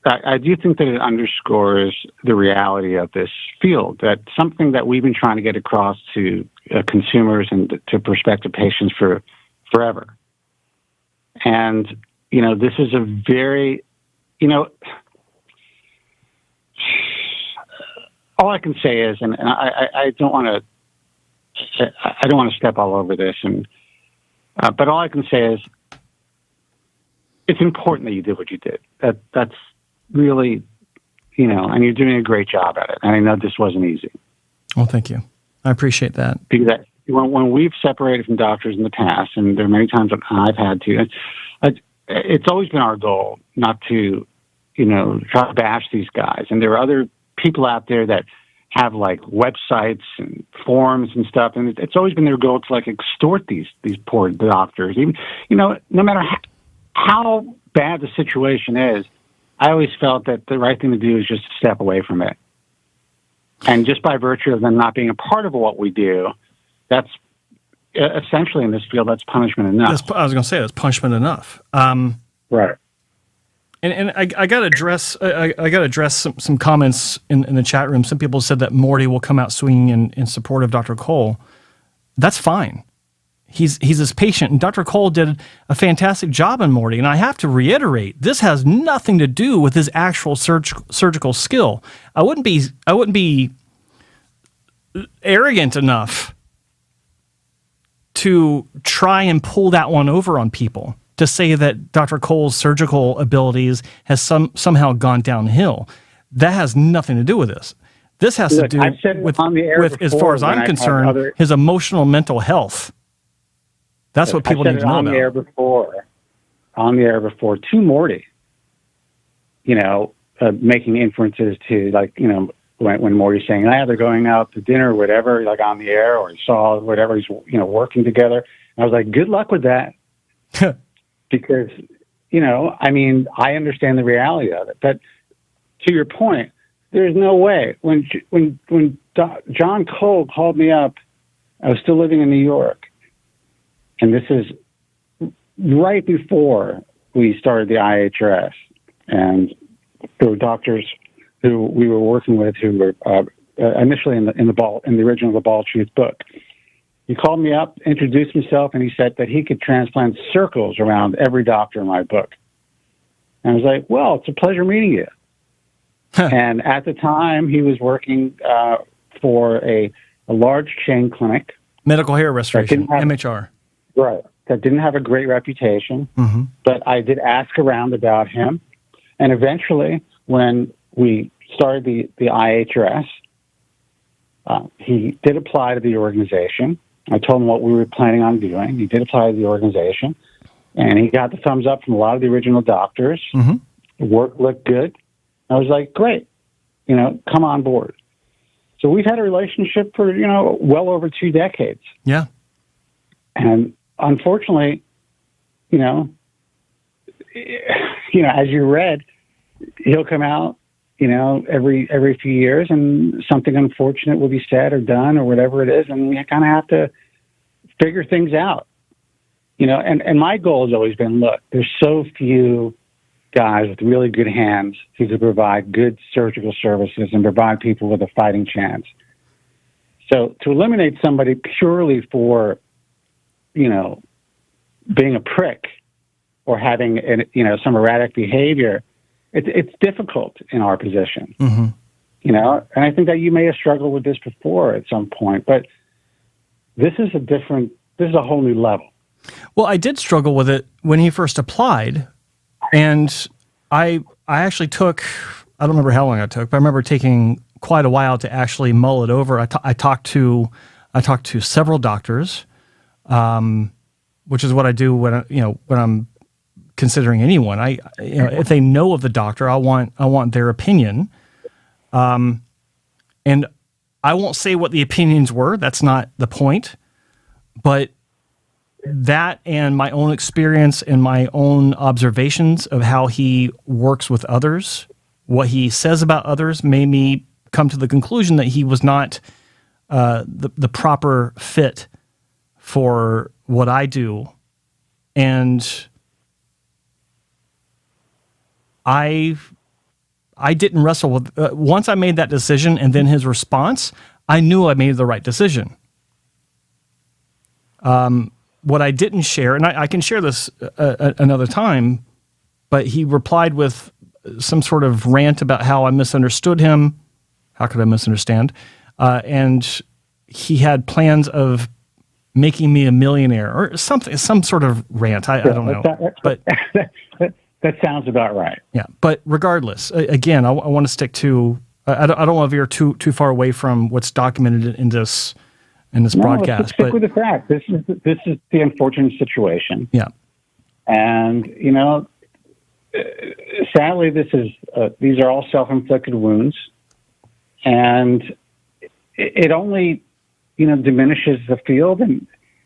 I do think that it underscores the reality of this field. That something that we've been trying to get across to consumers and to prospective patients for forever. And this is a very, all I can say is, and I don't want to step all over this, but all I can say is, it's important that you did what you did. That's really, and you're doing a great job at it. And I know this wasn't easy. Well, thank you. I appreciate that. Because when we've separated from doctors in the past, and there are many times when I've had to, it's always been our goal not to, try to bash these guys. And there are other people out there that have like websites and forums and stuff, and it's always been their goal to like extort these poor doctors. Even no matter how bad the situation is, I always felt that the right thing to do is just to step away from it. And just by virtue of them not being a part of what we do, that's essentially in this field, that's punishment enough. I was going to say that's punishment enough. Right. And I got to address some comments in the chat room. Some people said that Morty will come out swinging in support of Dr. Cole. That's fine. He's his patient, and Dr. Cole did a fantastic job on Morty. And I have to reiterate, this has nothing to do with his actual surgical skill. I wouldn't be arrogant enough to try and pull that one over on people, to say that Dr. Cole's surgical abilities has somehow gone downhill. That has nothing to do with this. This has to do with as far as I'm concerned, his emotional mental health. That's what people need to know about. On the air before to Morty, making inferences to, like, when Morty's saying, they're going out to dinner or whatever, like on the air, or he saw whatever, he's, working together. And I was like, good luck with that. Because, I understand the reality of it. But to your point, there's no way. When John Cole called me up, I was still living in New York. And this is right before we started the IHRS. And there were doctors who we were working with who were initially in the original The Bald Truth book. He called me up, introduced himself, and he said that he could transplant circles around every doctor in my book. And I was like, well, it's a pleasure meeting you. And at the time, he was working for a large chain clinic. Medical hair restoration, MHR. Right. That didn't have a great reputation. Mm-hmm. But I did ask around about him. And eventually, when we started the IHRS, he did apply to the organization. I told him what we were planning on doing. He did apply to the organization, and he got the thumbs up from a lot of the original doctors. Mm-hmm. The work looked good. I was like, great, come on board. So we've had a relationship for, well over 2 decades. Yeah. And unfortunately, as you read, he'll come out, every few years, and something unfortunate will be said or done or whatever it is, and we kind of have to figure things out. And my goal has always been, look, there's so few guys with really good hands who could provide good surgical services and provide people with a fighting chance. So to eliminate somebody purely for, being a prick or having, some erratic behavior, it's difficult in our position, mm-hmm. And I think that you may have struggled with this before at some point, but this is a whole new level. Well, I did struggle with it when he first applied, and I actually took, I don't remember how long I took, but I remember taking quite a while to actually mull it over. I talked to I talked to several doctors, which is what I do when I'm considering anyone. If they know of the doctor, I want their opinion. And I won't say what the opinions were. That's not the point. But that and my own experience and my own observations of how he works with others, what he says about others, made me come to the conclusion that he was not the proper fit for what I do. And I didn't wrestle with, once I made that decision and then his response, I knew I made the right decision. What I didn't share, and I can share this another time, but he replied with some sort of rant about how I misunderstood him. How could I misunderstand? And he had plans of making me a millionaire or something, some sort of rant. I don't know. But that sounds about right. Yeah. But regardless, again, I want to stick to, I don't want to veer too far away from what's documented in this broadcast. Let's stick with the fact. This is the unfortunate situation. Yeah. And, sadly, these are all self-inflicted wounds. And it only, diminishes the field and,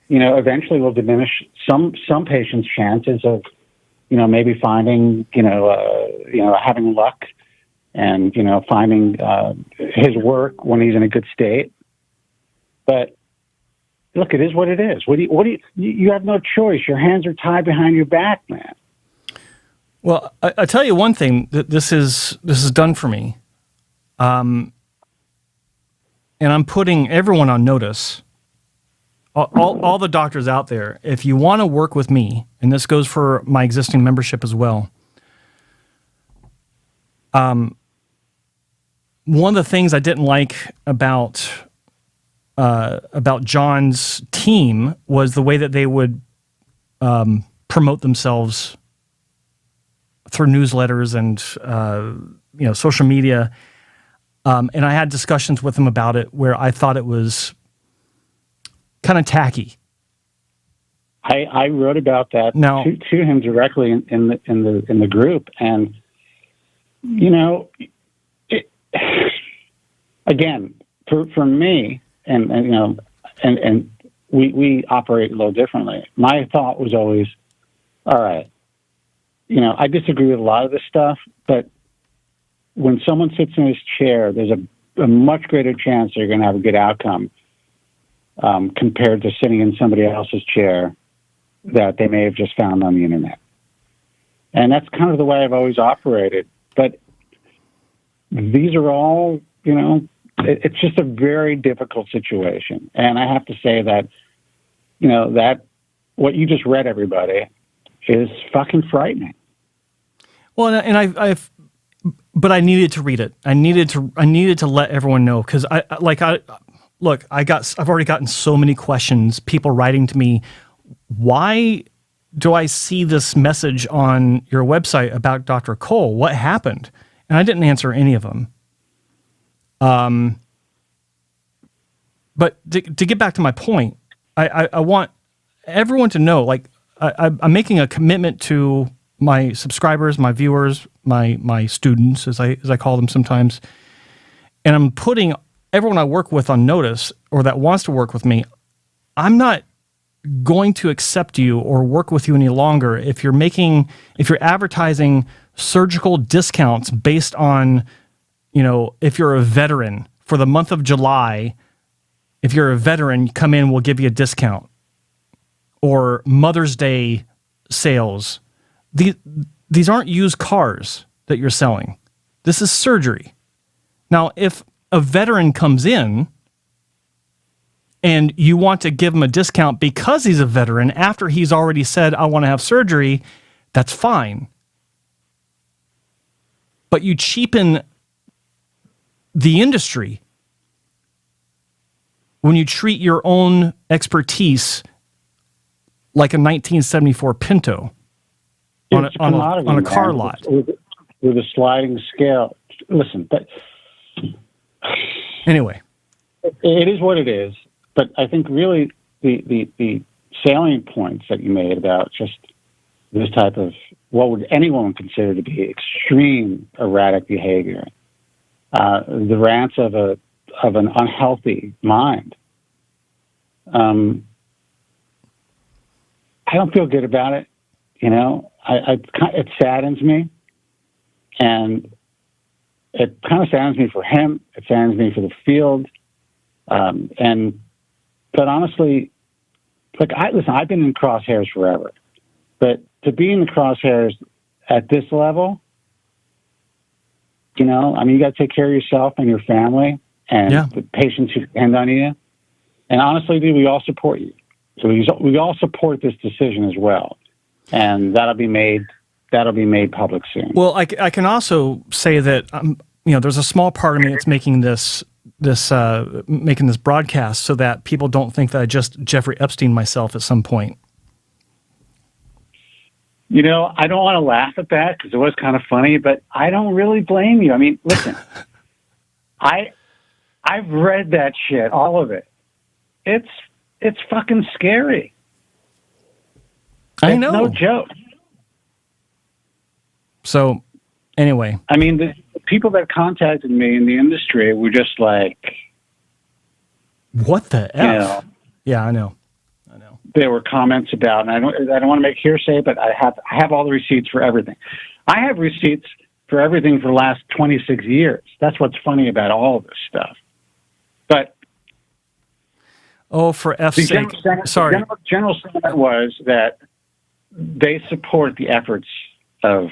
eventually will diminish some patients' chances of, maybe finding, having luck and, finding his work when he's in a good state. But look, it is what it is. You have no choice. Your hands are tied behind your back, man. Well, I tell you one thing that this is done for me. And I'm putting everyone on notice. All the doctors out there, if you want to work with me, and this goes for my existing membership as well. One of the things I didn't like about John's team was the way that they would promote themselves through newsletters and social media. And I had discussions with him about it where I thought it was kind of tacky. I wrote about that to him directly in the group, and again, for me, and we operate a little differently. My thought was always, all right, I disagree with a lot of this stuff, but when someone sits in his chair, there's a much greater chance they're going to have a good outcome compared to sitting in somebody else's chair that they may have just found on the internet. And that's kind of the way I've always operated. But these are all, it's just a very difficult situation. And I have to say that, that what you just read, everybody, is fucking frightening. Well, and but I needed to read it. I needed to let everyone know, because I've already gotten so many questions, people writing to me, why do I see this message on your website about Dr. Cole? What happened? And I didn't answer any of them. But to get back to my point, I want everyone to know, I'm making a commitment to my subscribers, my viewers, my students, as I call them sometimes, and I'm putting everyone I work with on notice, or that wants to work with me. I'm not going to accept you or work with you any longer if you're advertising surgical discounts based on, if you're a veteran for the month of July. If you're a veteran, come in, we'll give you a discount. Or Mother's Day sales. These aren't used cars that you're selling. This is surgery. Now, if a veteran comes in and you want to give him a discount because he's a veteran after he's already said, I want to have surgery, that's fine. But you cheapen the industry when you treat your own expertise like a 1974 Pinto on a car lot. With a sliding scale. Listen, but anyway. It is what it is. but I think really the salient points that you made about just this type of what would anyone consider to be extreme erratic behavior, the rants of an unhealthy mind. I don't feel good about it. It saddens me, and it kind of saddens me for him. It saddens me for the field, but honestly, I've been in crosshairs forever, but to be in the crosshairs at this level, you got to take care of yourself and your family and the patients who depend on you. And honestly, dude, we all support you. So we all support this decision as well, and that'll be made public soon. Well, I can also say that there's a small part of me that's making this broadcast so that people don't think that I just Jeffrey Epstein myself at some point. I don't want to laugh at that because it was kind of funny, but I don't really blame you. I mean, listen, I've read that shit, all of it. It's fucking scary. I know. No joke. So, anyway. I mean, the people that contacted me in the industry were just like... What the F? Yeah, I know. There were comments about, and I don't want to make hearsay, but I have all the receipts for everything. I have receipts for everything for the last 26 years. That's what's funny about all of this stuff. But... for F's sake. Sorry. General sentiment was that they support the efforts of,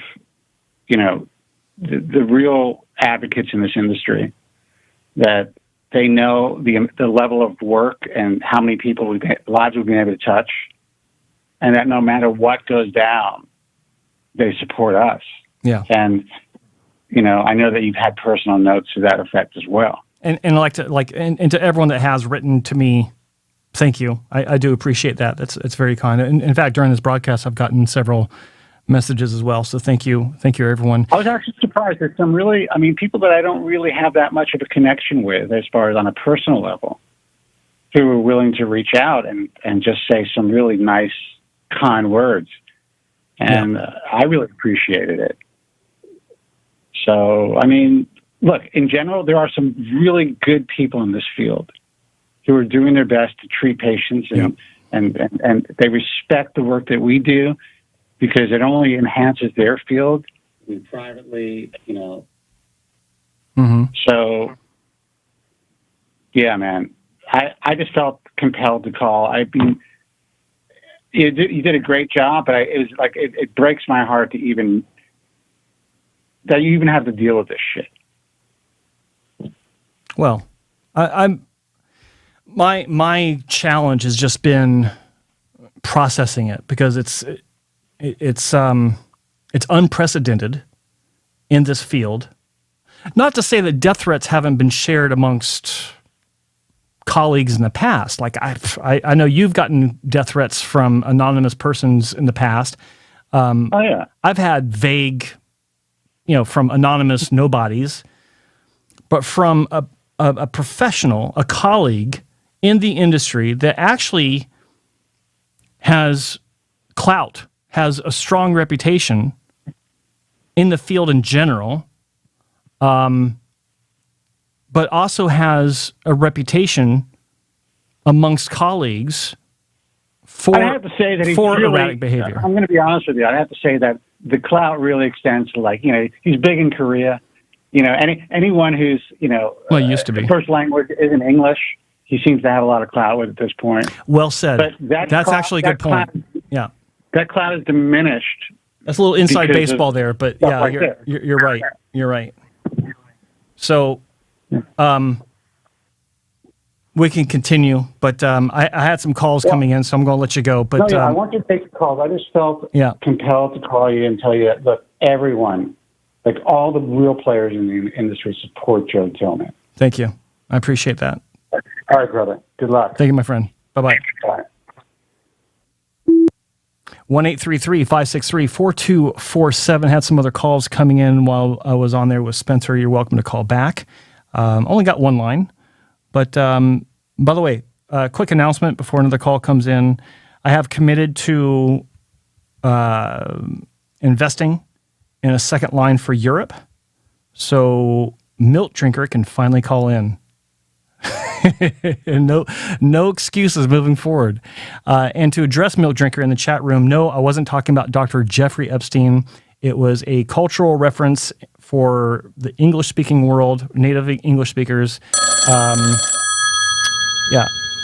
the real advocates in this industry, that they know the level of work and how many lives we've been able to touch, and that no matter what goes down, they support us. Yeah. And, I know that you've had personal notes to that effect as well. And to everyone that has written to me, thank you. I do appreciate that. It's very kind. And in fact, during this broadcast, I've gotten several messages as well. So thank you, everyone. I was actually surprised. There's some people that I don't really have that much of a connection with as far as on a personal level, who were willing to reach out and just say some really nice, kind words. And I really appreciated it. So, I mean, look, in general, there are some really good people in this field who are doing their best to treat patients, and they respect the work that we do because it only enhances their field. And privately, Mm-hmm. So, yeah, man, I just felt compelled to call. You did a great job, but it breaks my heart that you even have to deal with this shit. Well, My challenge has just been processing it because it's unprecedented in this field. Not to say that death threats haven't been shared amongst colleagues in the past. Like I know you've gotten death threats from anonymous persons in the past. I've had vague, from anonymous nobodies, but from a professional, a colleague in the industry that actually has clout, has a strong reputation in the field in general, but also has a reputation amongst colleagues for I have to say that erratic behavior. I'm going to be honest with you. I have to say that the clout really extends to he's big in Korea. Anyone who's well, it used to be first language isn't English. He seems to have a lot of clout with at this point. Well said. But that's actually a good point. Yeah, that clout is diminished. That's a little inside baseball there, but yeah, you're right. You're right. So, we can continue, but I had some calls coming in, so I'm going to let you go. But I want you to take the calls. I just felt compelled to call you and tell you that, look, everyone, like all the real players in the industry, support Joe Tillman. Thank you. I appreciate that. All right, brother. Good luck. Thank you, my friend. Bye-bye. Bye. 1-833-563-4247. Had some other calls coming in while I was on there with Spencer. You're welcome to call back. Only got one line. But by the way, a quick announcement before another call comes in. I have committed to investing in a second line for Europe, so Milk Drinker can finally call in. And no excuses moving forward. And to address Milk Drinker in the chat room, no, I wasn't talking about Dr. Jeffrey Epstein. It was a cultural reference for the English-speaking world, native English speakers. Yeah.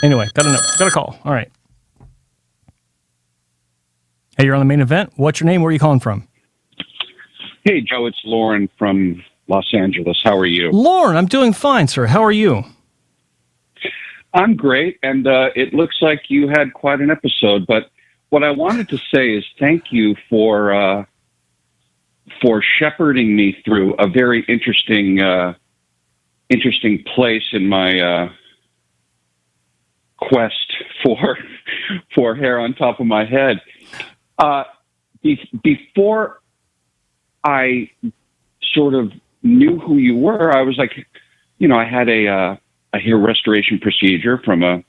Anyway, got a call. All right. Hey, you're on the main event. What's your name? Where are you calling from? Hey, Joe, it's Lauren from Los Angeles. How are you? Lauren, I'm doing fine, sir. How are you? I'm great, and it looks like you had quite an episode. But what I wanted to say is thank you for shepherding me through a very interesting place in my quest for hair on top of my head. Before I sort of knew who you were, I was like, I had a hair restoration procedure from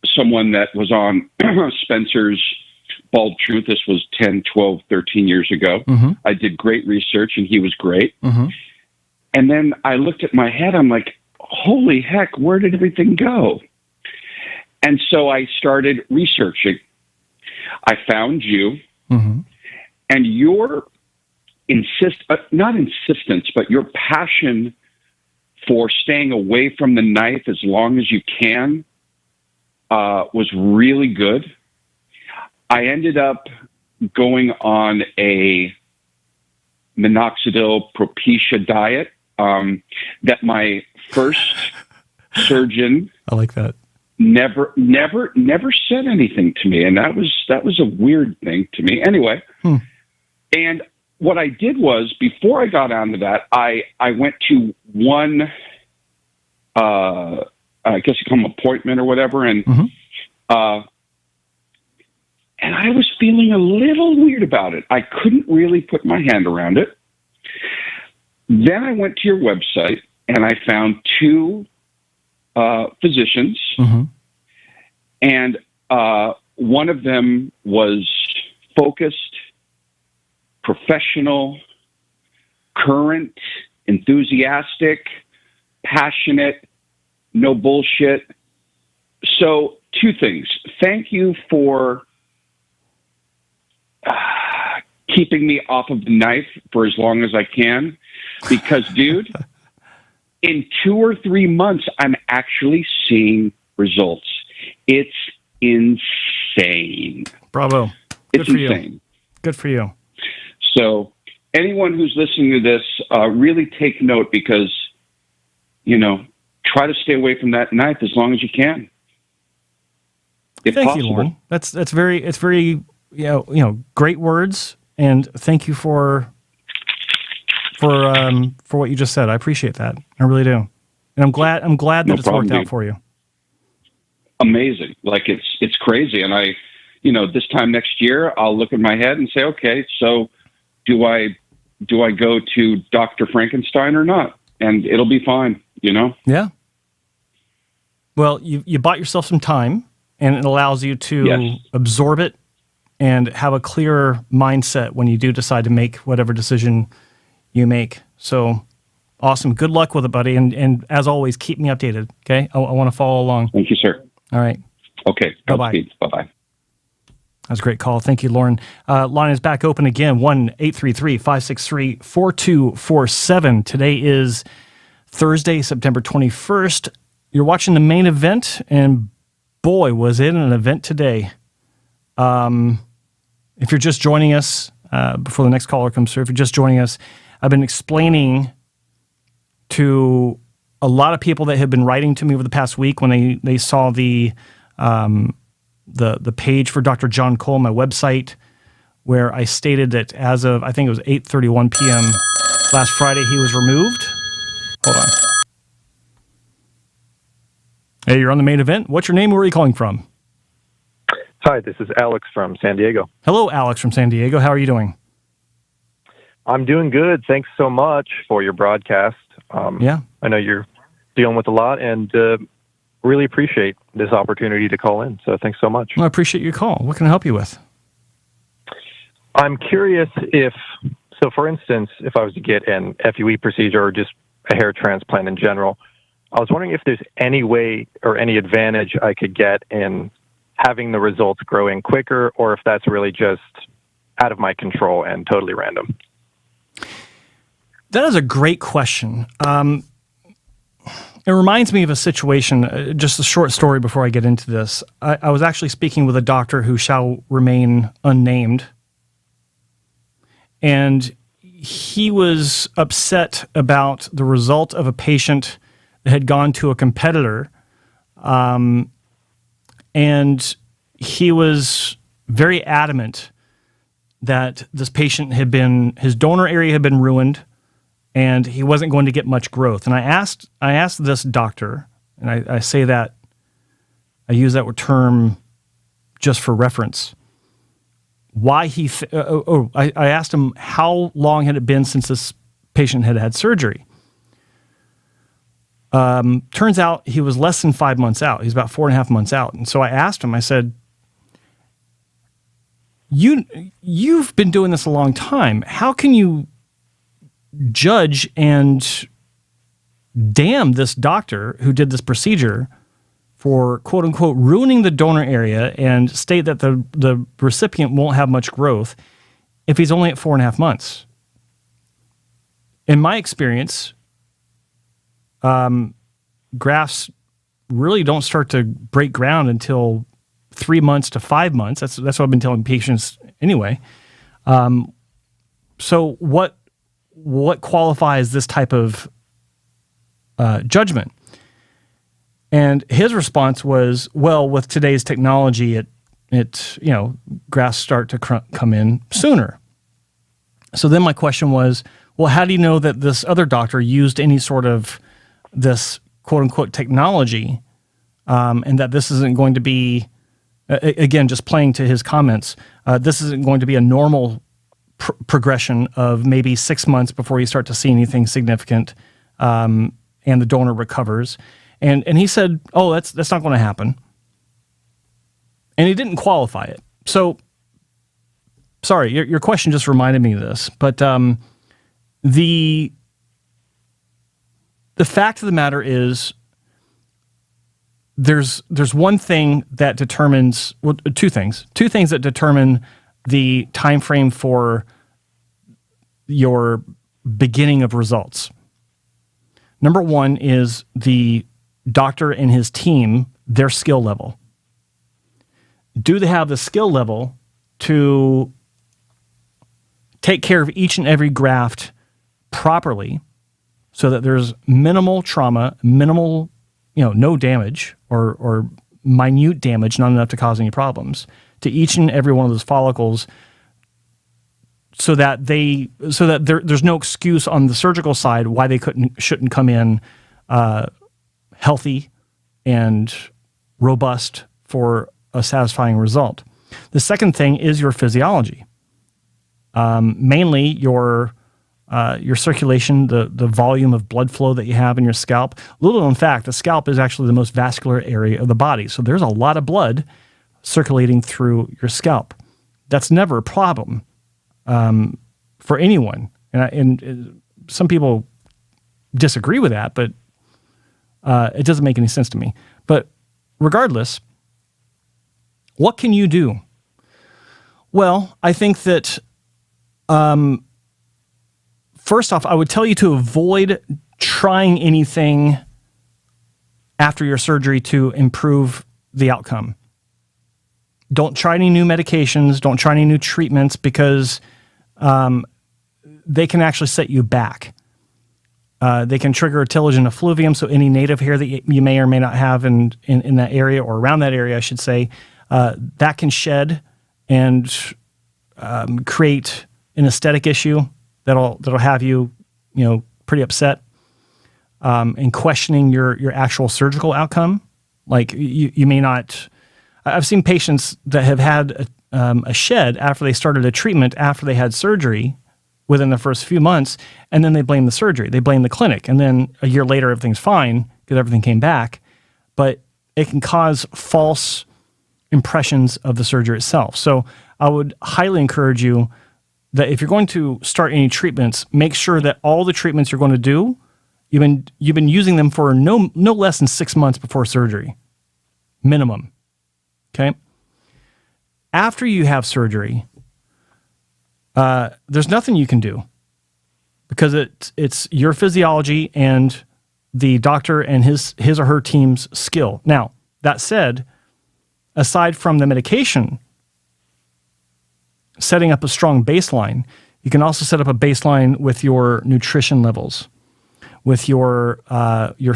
someone that was on Spencer's Bald Truth. This was 10, 12, 13 years ago. Mm-hmm. I did great research, and he was great. Mm-hmm. And then I looked at my head. I'm like, holy heck, where did everything go? And so I started researching. I found you, mm-hmm. and your not insistence, but your passion for staying away from the knife as long as you can was really good. I ended up going on a minoxidil propecia diet that my first surgeon I like that. never said anything to me, and that was a weird thing to me. Anyway, and what I did was, before I got onto that, I went to one, I guess you call them appointment or whatever, and and I was feeling a little weird about it. I couldn't really put my hand around it. Then I went to your website, and I found two physicians, and one of them was focused, professional, current, enthusiastic, passionate, no bullshit. So, two things. Thank you for keeping me off of the knife for as long as I can, because, dude, in 2 or 3 months, I'm actually seeing results. It's insane. Bravo. It's insane. Good for you. So anyone who's listening to this, really take note, because, try to stay away from that knife as long as you can. If Thank possible. you, Lauren. It's very great words, and thank you for what you just said. I appreciate that. I really do. And I'm glad that it's worked out for you. Amazing. Like it's crazy. And I, this time next year, I'll look at my head and say, okay, so do I go to Dr. Frankenstein or not? And it'll be fine, Yeah. Well, you bought yourself some time, and it allows you to absorb it and have a clearer mindset when you do decide to make whatever decision you make. So awesome. Good luck with it, buddy. And as always, keep me updated. Okay. I want to follow along. Thank you, sir. All right. Okay. Bye-bye. Bye-bye. That was a great call. Thank you, Lauren. Line is back open again, 1-833-563-4247. Today is Thursday, September 21st. You're watching the main event, and boy, was it an event today. If you're just joining us, before the next caller comes through, if you're just joining us, I've been explaining to a lot of people that have been writing to me over the past week when they saw the page for Dr. John Cole, my website, where I stated that as of, I think it was 8:31 p.m. last Friday, he was removed. Hold on. Hey, you're on the main event. What's your name? Where are you calling from? Hi, this is Alex from San Diego. Hello, Alex from San Diego. How are you doing? I'm doing good. Thanks so much for your broadcast. Yeah. I know you're dealing with a lot, and really appreciate this opportunity to call in. So thanks so much. Well, I appreciate your call. What can I help you with? I'm curious so for instance, if I was to get an FUE procedure or just a hair transplant in general, I was wondering if there's any way or any advantage I could get in having the results grow in quicker, or if that's really just out of my control and totally random. That is a great question. It reminds me of a situation, just a short story before I get into this. I was actually speaking with a doctor who shall remain unnamed, and he was upset about the result of a patient that had gone to a competitor, and he was very adamant that this patient his donor area had been ruined, and he wasn't going to get much growth. And I asked this doctor, and I say that, I use that term just for reference, why I asked him how long had it been since this patient had had surgery. Turns out he was less than 5 months out. He's about 4.5 months out. And so I asked him, I said, you've been doing this a long time. How can you judge and damn this doctor who did this procedure for quote unquote ruining the donor area and state that the recipient won't have much growth if he's only at 4.5 months? In my experience, grafts really don't start to break ground until 3 months to 5 months. That's what I've been telling patients anyway. So what qualifies this type of judgment? And his response was, well, with today's technology, it grafts start to come in sooner. So then my question was, well, how do you know that this other doctor used any sort of this quote unquote technology, and that this isn't going to be, again, just playing to his comments, this isn't going to be a normal progression of maybe 6 months before you start to see anything significant, and the donor recovers. And he said, oh, that's not going to happen. And he didn't qualify it. So, sorry, your question just reminded me of this. But the fact of the matter is, there's one thing that determines, well, two things that determine the time frame for your beginning of results. Number one is the doctor and his team, their skill level. Do they have the skill level to take care of each and every graft properly so that there's minimal trauma, minimal, no damage or minute damage, not enough to cause any problems to each and every one of those follicles, so that there's no excuse on the surgical side why they shouldn't come in healthy and robust for a satisfying result. The second thing is your physiology, mainly your circulation, the volume of blood flow that you have in your scalp. Little known fact, the scalp is actually the most vascular area of the body, so there's a lot of blood circulating through your scalp. That's never a problem for anyone, and some people disagree with that, but it doesn't make any sense to me. But regardless, what can you do? Well, I think that first off, I would tell you to avoid trying anything after your surgery to improve the outcome. Don't try any new medications. Don't try any new treatments, because they can actually set you back. They can trigger a telogen effluvium, so any native hair that you may or may not have in that area, or around that area, I should say, that can shed and create an aesthetic issue that'll have you, pretty upset, and questioning your actual surgical outcome. Like you may not. I've seen patients that have had a shed after they started a treatment after they had surgery within the first few months, and then they blame the surgery. They blame the clinic, and then a year later everything's fine because everything came back. But it can cause false impressions of the surgery itself. So I would highly encourage you that if you're going to start any treatments, make sure that all the treatments you're going to do, you've been using them for no less than 6 months before surgery, minimum. Okay. After you have surgery, there's nothing you can do because it's your physiology and the doctor and his or her team's skill. Now, that said, aside from the medication, setting up a strong baseline, you can also set up a baseline with your nutrition levels, with your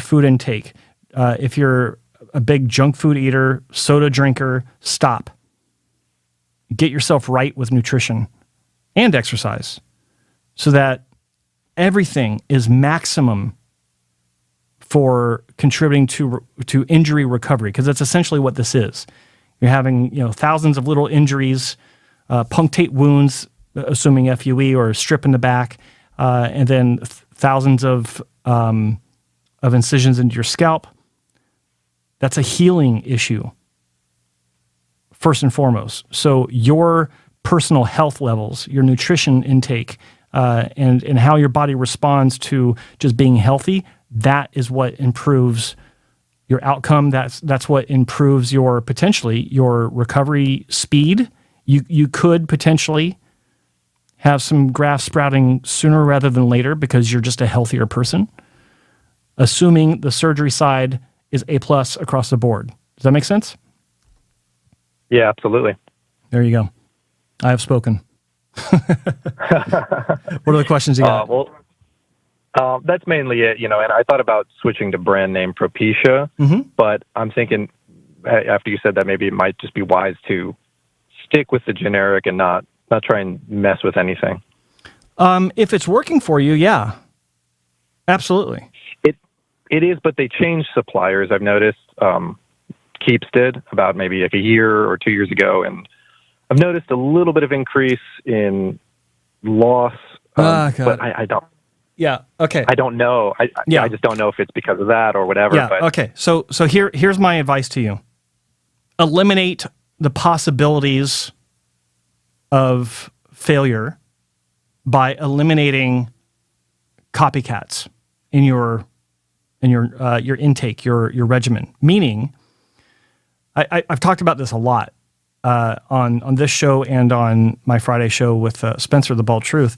food intake. If you're a big junk food eater, soda drinker, stop. Get yourself right with nutrition and exercise so that everything is maximum for contributing to injury recovery, because that's essentially what this is. You're having thousands of little injuries, punctate wounds, assuming FUE or a strip in the back, and then thousands of incisions into your scalp. That's a healing issue, first and foremost. So your personal health levels, your nutrition intake, and how your body responds to just being healthy, that is what improves your outcome. That's what improves potentially your recovery speed. You could potentially have some graft sprouting sooner rather than later because you're just a healthier person, assuming the surgery side is A+ across the board. Does that make sense? Yeah, absolutely. There you go. I have spoken. What are the questions you got? That's mainly it, and I thought about switching to brand name Propecia, but I'm thinking after you said that, maybe it might just be wise to stick with the generic and not try and mess with anything. If it's working for you, yeah, absolutely. It is, but they changed suppliers. I've noticed. Keeps did about maybe like a year or 2 years ago, and I've noticed a little bit of increase in loss, but I don't. Yeah. Okay. I don't know. I just don't know if it's because of that or whatever. Yeah. But. Okay. So here's my advice to you: eliminate the possibilities of failure by eliminating copycats in your intake, your regimen. Meaning, I've talked about this a lot on this show and on my Friday show with Spencer, the Bald Truth.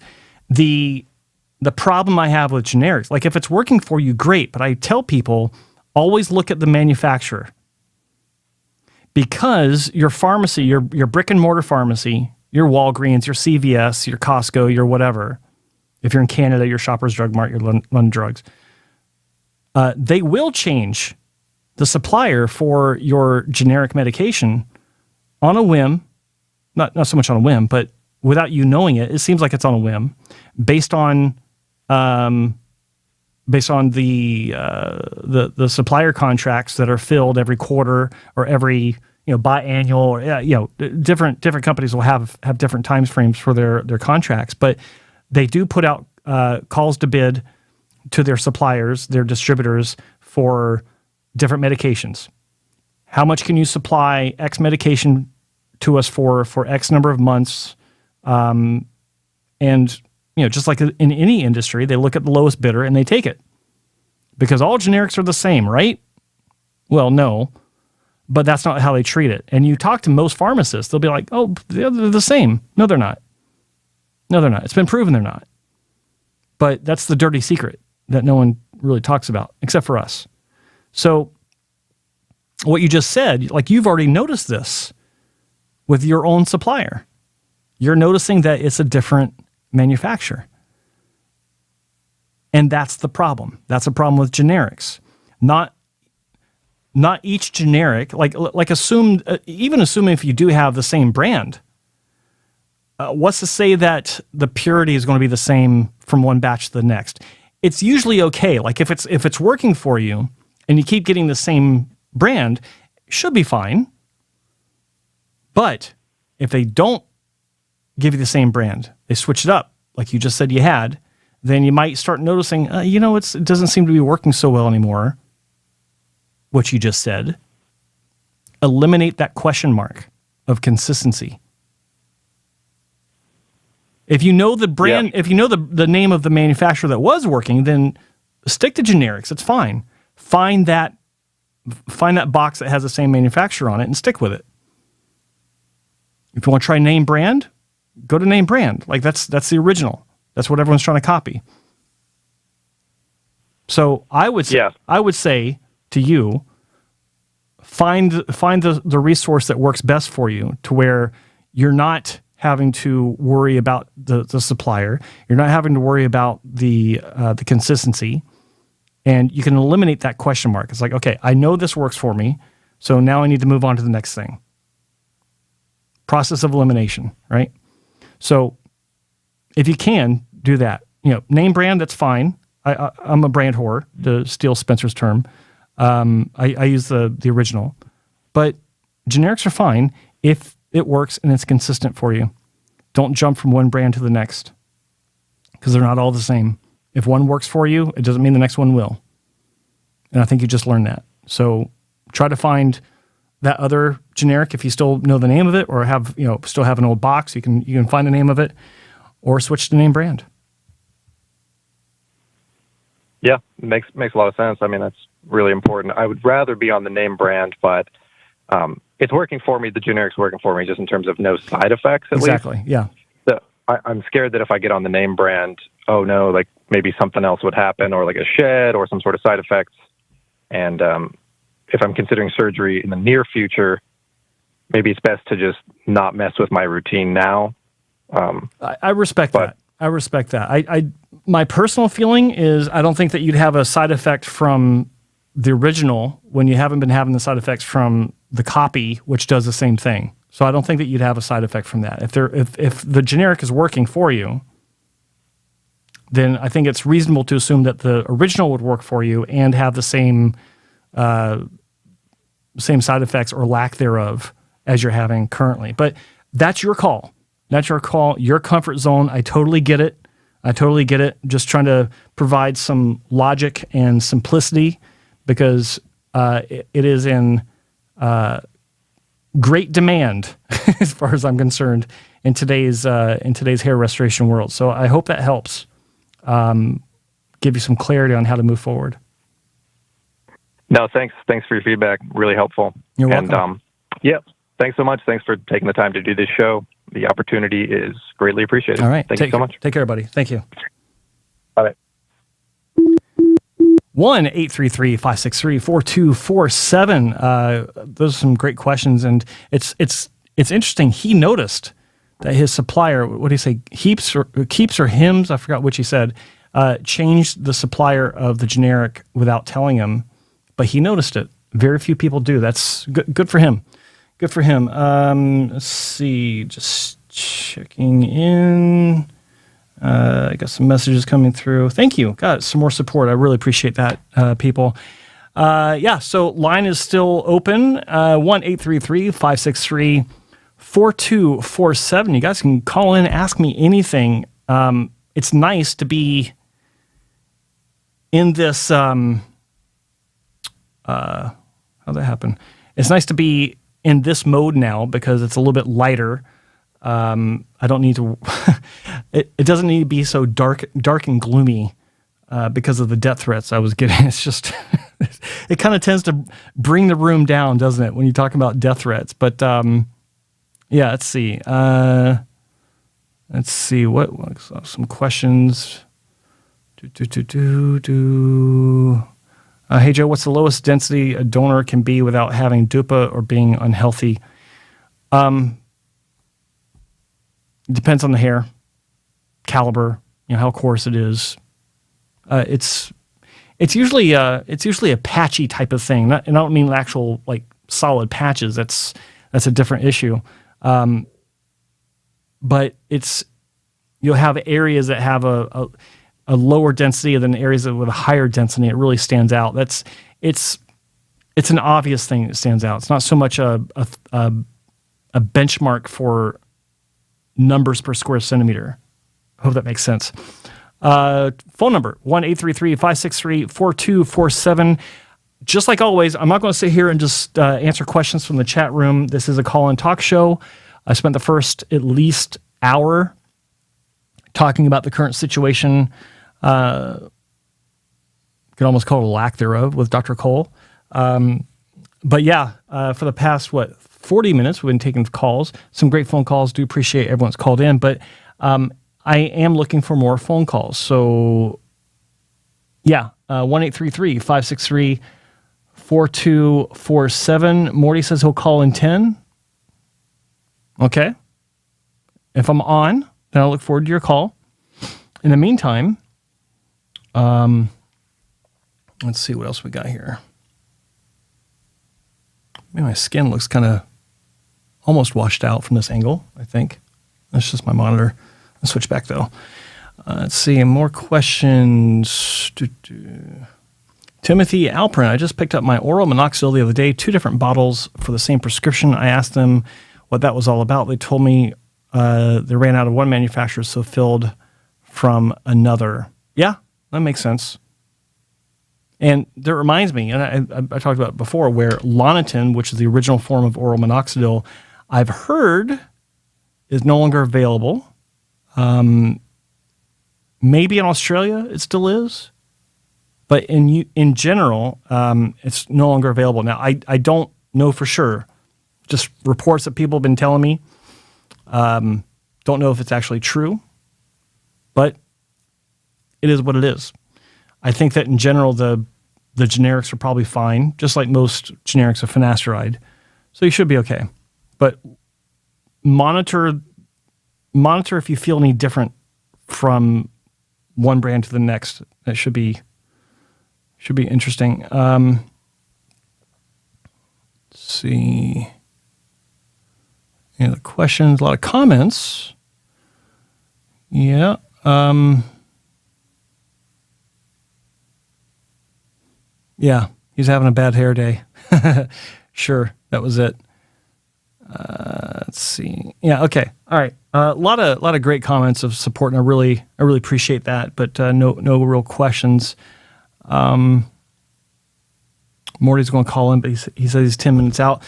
The problem I have with generics, like if it's working for you, great. But I tell people, always look at the manufacturer. Because your pharmacy, your brick and mortar pharmacy, your Walgreens, your CVS, your Costco, your whatever, if you're in Canada, your Shoppers Drug Mart, your London Drugs, they will change the supplier for your generic medication on a whim, not so much on a whim, but without you knowing it. It seems like it's on a whim, based on the supplier contracts that are filled every quarter or every biannual, or different companies will have different time frames for their contracts, but they do put out calls to bid to their suppliers, their distributors, for different medications. How much can you supply X medication to us for X number of months? And just like in any industry, they look at the lowest bidder and they take it. Because all generics are the same, right? Well, no. But that's not how they treat it. And you talk to most pharmacists, they'll be like, oh, they're the same. No, they're not. No, they're not. It's been proven they're not. But that's the dirty secret that no one really talks about, except for us. So what you just said, like you've already noticed this with your own supplier. You're noticing that it's a different manufacturer. And that's the problem. That's a problem with generics. Not each generic, like assume, even assuming if you do have the same brand, what's to say that the purity is going to be the same from one batch to the next? It's usually okay. Like if it's working for you and you keep getting the same brand, it should be fine. But if they don't give you the same brand, they switch it up, like you just said you had, then you might start noticing, it doesn't seem to be working so well anymore, what you just said. eliminate that question mark of consistency. If you know the brand, if you know the name of the manufacturer that was working, then stick to generics. It's fine. Find that box that has the same manufacturer on it and stick with it. If you want to try name brand, go to name brand. Like that's the original. That's what everyone's trying to copy. So I would say to you, find the resource that works best for you, to where you're not having to worry about the supplier. You're not having to worry about the consistency, and you can eliminate that question mark. It's like, okay, I know this works for me, so now I need to move on to the next thing. Process of elimination, right? So if you can do that, name brand, that's fine. I'm a brand whore, to steal Spencer's term. I use the original, but generics are fine if it works and it's consistent for you. Don't jump from one brand to the next, because they're not all the same. If one works for you, it doesn't mean the next one will. And I think you just learned that. So try to find that other generic if you still know the name of it, or still have an old box. You can find the name of it, or switch to name brand. Yeah, makes a lot of sense. I mean, that's really important. I would rather be on the name brand, but it's working for me. The generic's working for me, just in terms of no side effects, at least. Exactly, yeah. So I'm scared that if I get on the name brand, oh no, like maybe something else would happen, or like a shed or some sort of side effects. And if I'm considering surgery in the near future, maybe it's best to just not mess with my routine now. I respect that. I respect that. My personal feeling is I don't think that you'd have a side effect from the original when you haven't been having the side effects from the copy, which does the same thing. So I don't think that you'd have a side effect from that. If the generic is working for you, then I think it's reasonable to assume that the original would work for you and have the same side effects or lack thereof as you're having currently. But that's your call. That's your call, your comfort zone. I totally get it. Just trying to provide some logic and simplicity, because it is in great demand as far as I'm concerned in today's hair restoration world. So I hope that helps give you some clarity on how to move forward. No, thanks for your feedback. Really helpful. You're welcome. And thanks so much. Thanks for taking the time to do this show. The opportunity is greatly appreciated. All right. Thank you so much. Take care, buddy. Thank you. Bye. 1-833-563-4247. Those are some great questions, and it's interesting. He noticed that his supplier, what did he say, Keeps or Hims, I forgot which he said, changed the supplier of the generic without telling him, but he noticed it. Very few people do. That's good for him. Good for him. Let's see, just checking in. I got some messages coming through. Thank you. Got some more support. I really appreciate that, people. So line is still open. 1-833-563-4247. You guys can call in, ask me anything. It's nice to be in this. How'd that happen? It's nice to be in this mode now, because it's a little bit lighter. I don't need to. It doesn't need to be so dark and gloomy because of the death threats I was getting. It's just it kind of tends to bring the room down, doesn't it, when you talk about death threats? But let's see. What some questions. Hey Joe, what's the lowest density a donor can be without having DUPA or being unhealthy? Depends on the hair caliber, how coarse it is. It's usually a patchy type of thing. And I don't mean actual like solid patches. That's a different issue. But you'll have areas that have a lower density than areas with a higher density. It really stands out. It's an obvious thing that stands out. It's not so much a benchmark for numbers per square centimeter. I hope that makes sense. Phone number, 1-833-563-4247. just like always, I'm not going to sit here and just answer questions from the chat room. This is a call-in talk show. I spent the first at least hour talking about the current situation. You could almost call it a lack thereof with Dr. Cole. But yeah, for the past, 40 minutes, we've been taking calls. Some great phone calls. Do appreciate everyone's called in. But I am looking for more phone calls. So yeah, 1-833-563-4247. Morty says he'll call in 10. Okay. If I'm on, then I'll look forward to your call. In the meantime, let's see what else we got here. Maybe my skin looks kind of almost washed out from this angle, I think. That's just my monitor. I'll switch back, though. Let's see, more questions. Timothy Alprin, I just picked up my oral minoxidil the other day, 2 different bottles for the same prescription. I asked them what that was all about. They told me they ran out of one manufacturer, so filled from another. Yeah, that makes sense. And that reminds me, and I talked about it before, where Lonitin, which is the original form of oral minoxidil, I've heard is no longer available. Maybe in Australia it still is, but in general, it's no longer available. Now, I don't know for sure. Just reports that people have been telling me. Don't know if it's actually true, but it is what it is. I think that in general, the generics are probably fine, just like most generics of finasteride. So you should be okay. But monitor if you feel any different from one brand to the next. That should be interesting. Let's see. Any other questions? A lot of comments. Yeah. Yeah, he's having a bad hair day. Sure, that was it. Let's see. Yeah, okay, all right. A lot of great comments of support, and I really appreciate that. But no real questions. Morty's going to call in, but he says he's 10 minutes out.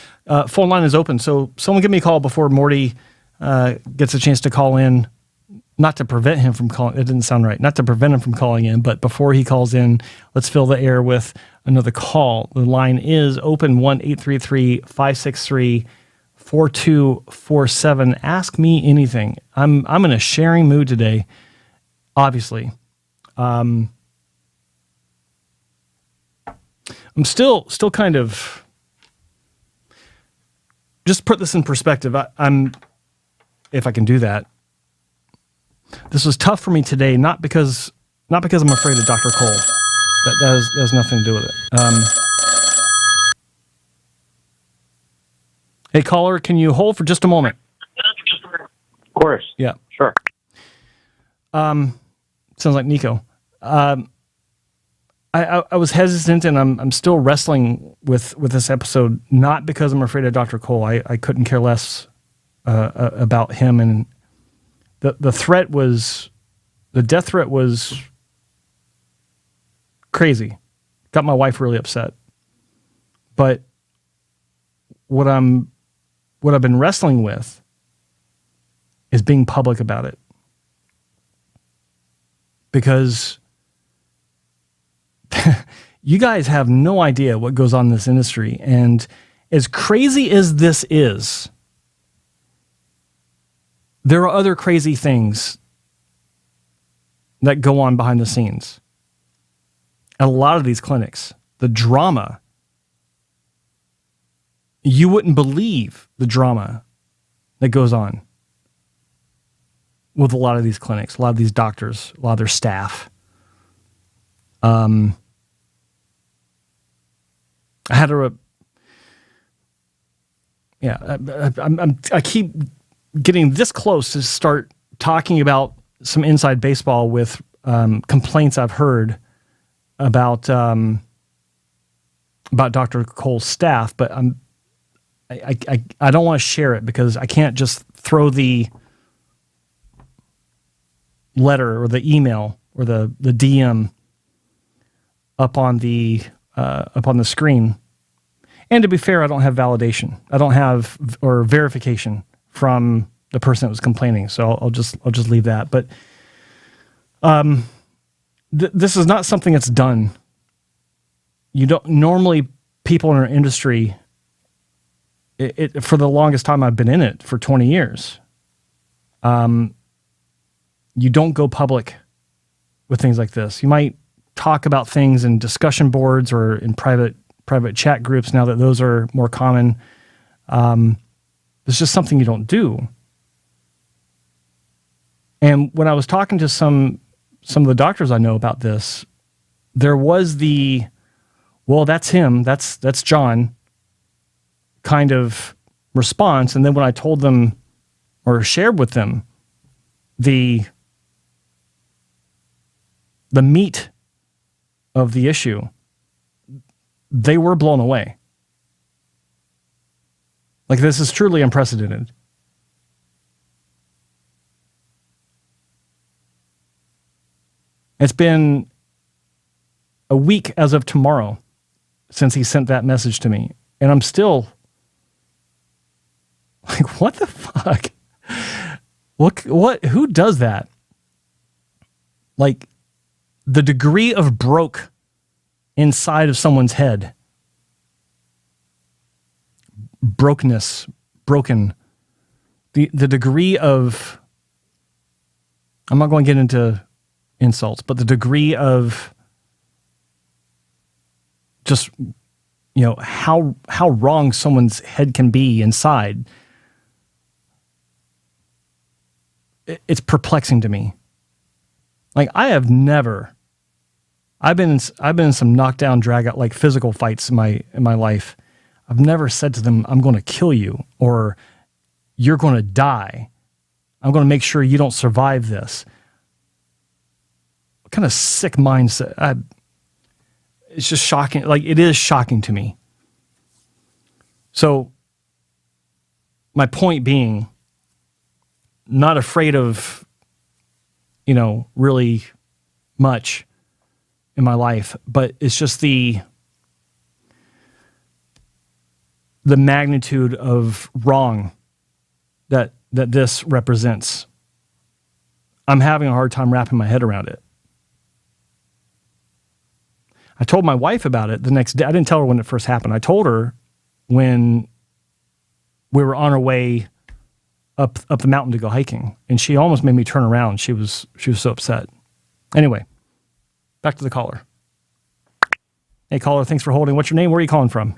Phone line is open, so someone give me a call before Morty gets a chance to call in. Not to prevent him from calling, it didn't sound right. Not to prevent him from calling in, but before he calls in, let's fill the air with another call. The line is open, 1-833-563-4247. Ask me anything. I'm in a sharing mood today, obviously. I'm still kind of, just put this in perspective. I'm, if I can do that. This was tough for me today, not because I'm afraid of Dr. Cole. That has nothing to do with it. Hey, caller, can you hold for just a moment? Of course. Yeah. Sure. Sounds like Nico. I was hesitant, and I'm still wrestling with this episode, not because I'm afraid of Dr. Cole. I couldn't care less about him, and the death threat was crazy. Got my wife really upset. But what I've been wrestling with is being public about it. Because you guys have no idea what goes on in this industry. And as crazy as this is, there are other crazy things that go on behind the scenes. At a lot of these clinics, the drama, you wouldn't believe the drama that goes on with a lot of these clinics, a lot of these doctors, a lot of their staff. I had I keep getting this close to start talking about some inside baseball with complaints I've heard about Dr. Cole's staff, but I don't want to share it because I can't just throw the letter or the email or the DM up on the up on the screen. And to be fair, I don't have validation. I don't have or verification from the person that was complaining. So I'll just leave that. But this is not something that's done. You don't normally, people in our industry, for the longest time I've been in it, for 20 years, you don't go public with things like this. You might talk about things in discussion boards or in private chat groups now that those are more common. It's just something you don't do. And when I was talking to some of the doctors I know about this, there was the, well, that's him, that's John kind of response. And then when I told them or shared with them the meat of the issue, they were blown away. Like, this is truly unprecedented. It's been a week as of tomorrow since he sent that message to me. And I'm still like, what the fuck? What, who does that? Like, the degree of broke inside of someone's head. Brokenness, broken. The degree of, I'm not going to get into insults, but the degree of just, how wrong someone's head can be inside. It's perplexing to me. Like, I've been in some knockdown, drag out, like physical fights in my life. I've never said to them, I'm going to kill you, or you're going to die. I'm going to make sure you don't survive this. What kind of sick mindset? It's just shocking. Like, it is shocking to me. So my point being, not afraid of, really much in my life, but it's just the magnitude of wrong that this represents. I'm having a hard time wrapping my head around it. I told my wife about it the next day. I didn't tell her when it first happened. I told her when we were on our way up the mountain to go hiking, and she almost made me turn around. She was so upset. Anyway, back to the caller. Hey, caller, thanks for holding. What's your name? Where are you calling from?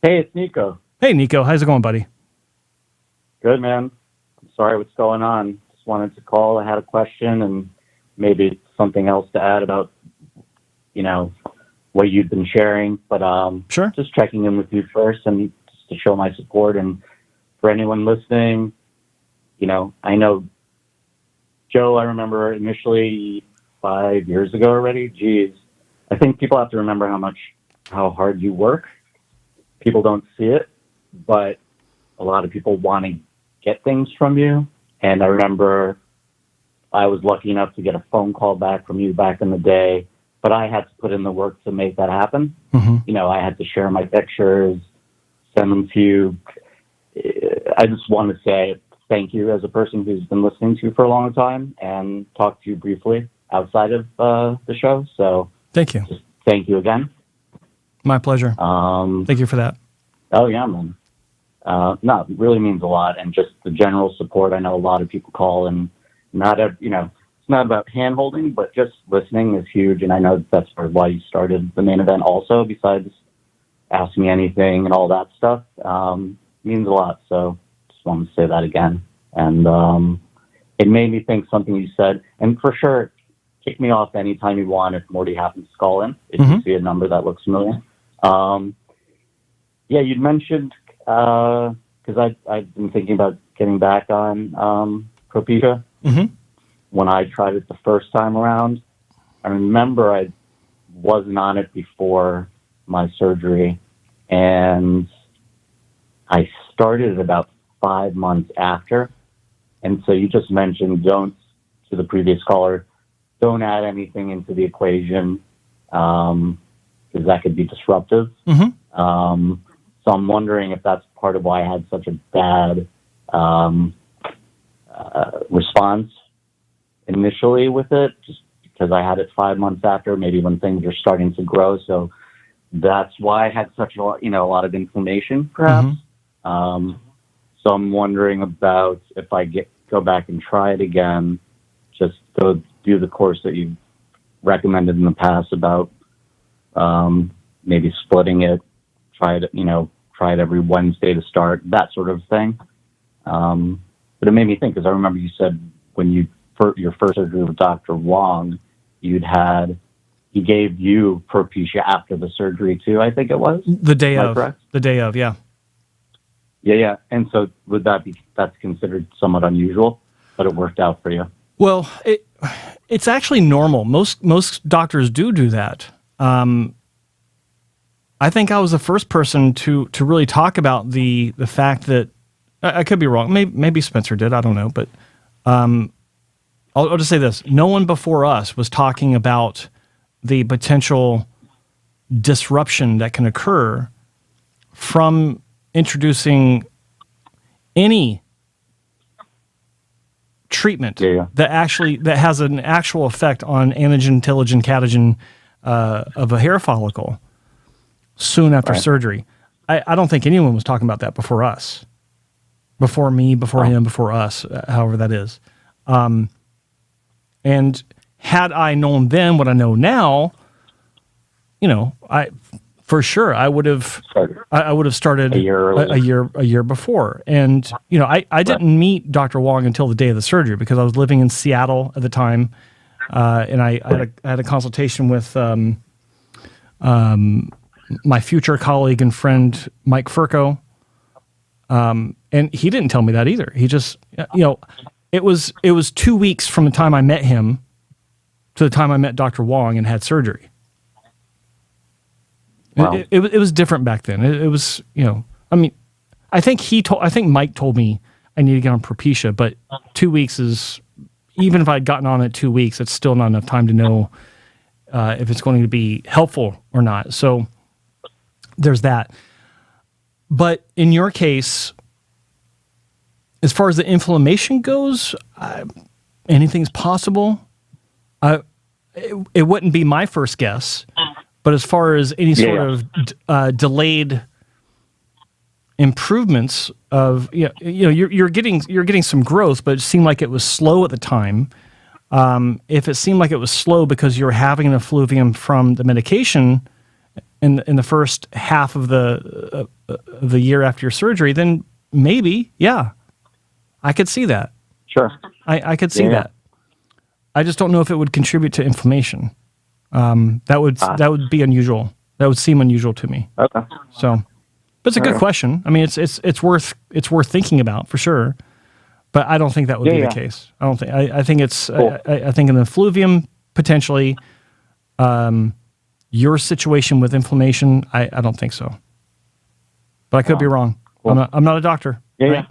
Hey, it's Nico. Hey, Nico. How's it going, buddy? Good, man. I'm sorry what's going on. Just wanted to call. I had a question and maybe something else to add about, what you've been sharing. But sure. Just checking in with you first and just to show my support. And for anyone listening, I know Joe, I remember initially 5 years ago already. Geez, I think people have to remember how hard you work. People don't see it, but a lot of people want to get things from you. And I remember I was lucky enough to get a phone call back from you back in the day, but I had to put in the work to make that happen. Mm-hmm. I had to share my pictures, send them to you. I just want to say thank you as a person who's been listening to you for a long time and talk to you briefly outside of the show. So thank you. Just thank you again. My pleasure. Thank you for that. Oh, yeah, man. No, it really means a lot. And just the general support. I know a lot of people call, and it's not about hand-holding, but just listening is huge. And I know that's part of why you started the main event also, besides Ask Me Anything and all that stuff. Means a lot. So just wanted to say that again. And it made me think something you said. And for sure, kick me off anytime you want if Morty happens to call in, if you see a number that looks familiar. Yeah, you'd mentioned, because I've been thinking about getting back on Propecia. Mm-hmm. When I tried it the first time around, I remember I wasn't on it before my surgery, and I started about 5 months after. And so you just mentioned, to the previous caller, don't add anything into the equation. because that could be disruptive. So I'm wondering if that's part of why I had such a bad response initially with it, just because I had it 5 months after, maybe when things are starting to grow. So that's why I had such a lot of inflammation, perhaps. So I'm wondering about if I go back and try it again, just go do the course that you've recommended in the past about maybe splitting it, try it every Wednesday to start, that sort of thing. But it made me think, because I remember you said when your first surgery with Dr. Wong, he gave you Propecia after the surgery too, I think it was? The day Am I of. correct? The day of, yeah. Yeah. And so that's considered somewhat unusual, but it worked out for you? Well, it's actually normal. Most doctors do that. I think I was the first person to really talk about the fact that I could be wrong. Maybe Spencer did. I don't know. But I'll just say this: no one before us was talking about the potential disruption that can occur from introducing any treatment that has an actual effect on anagen, telogen, catagen of a hair follicle soon after surgery. I don't think anyone was talking about that before us, before me, before him, before us, however that is. And had I known then what I know now, for sure I would have started a year before. And I didn't meet Dr. Wong until the day of the surgery, because I was living in Seattle at the time, and I had a consultation with my future colleague and friend Mike Furco, and he didn't tell me that either. He just it was 2 weeks from the time I met him to the time I met Dr. Wong and had surgery. Wow. It was different back then. It was, I think Mike told me I need to get on Propecia, but 2 weeks is, even if I'd gotten on it 2 weeks, it's still not enough time to know if it's going to be helpful or not. So there's that. But in your case, as far as the inflammation goes, anything's possible. It wouldn't be my first guess. But as far as any sort of delayed improvements of, you're getting some growth, but it seemed like it was slow at the time. If it seemed like it was slow because you're having an effluvium from the medication in the first half of the year after your surgery, then maybe, I could see that. Sure, I could see that. I just don't know if it would contribute to inflammation. That would be unusual. That would seem unusual to me. Okay. So, but it's a good question. I mean, it's worth thinking about for sure. But I don't think that would be the case. I don't think. I think it's. Cool. I think an effluvium potentially. Your situation with inflammation, I don't think so. But I could be wrong. Cool. I'm not a doctor. Right?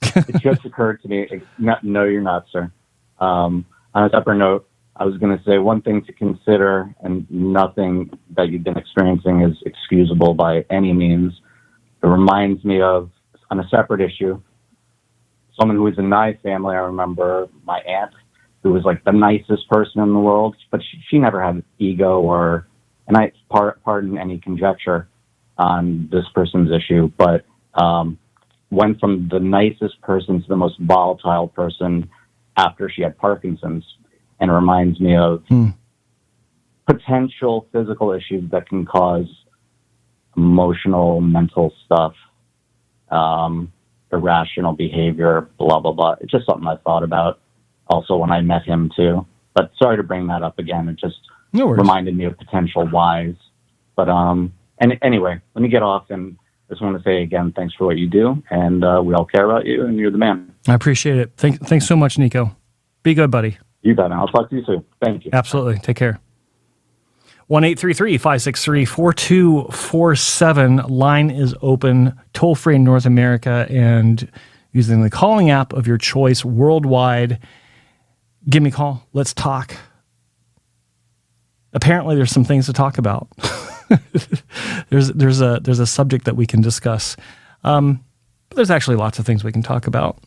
It just occurred to me. No, you're not, sir. On a separate note, I was going to say one thing to consider, and nothing that you've been experiencing is excusable by any means. It reminds me of, on a separate issue, someone who was in my family. I remember my aunt, who was like the nicest person in the world, but she never had ego and I pardon any conjecture on this person's issue, but went from the nicest person to the most volatile person after she had Parkinson's. And it reminds me of potential physical issues that can cause emotional, mental stuff, irrational behavior, blah, blah, blah. It's just something I thought about also when I met him too. But sorry to bring that up again. It just reminded me of potential whys. But anyway, let me get off, and I just want to say again, thanks for what you do. And we all care about you, and you're the man. I appreciate it. Thanks so much, Nico. Be good, buddy. You bet, man. I'll talk to you soon. Thank you. Absolutely. Take care. 1-833-563-4247. Line is open, toll-free in North America, and using the calling app of your choice worldwide. Give me a call. Let's talk. apparently there's some things to talk about. there's a subject that we can discuss. But there's actually lots of things we can talk about.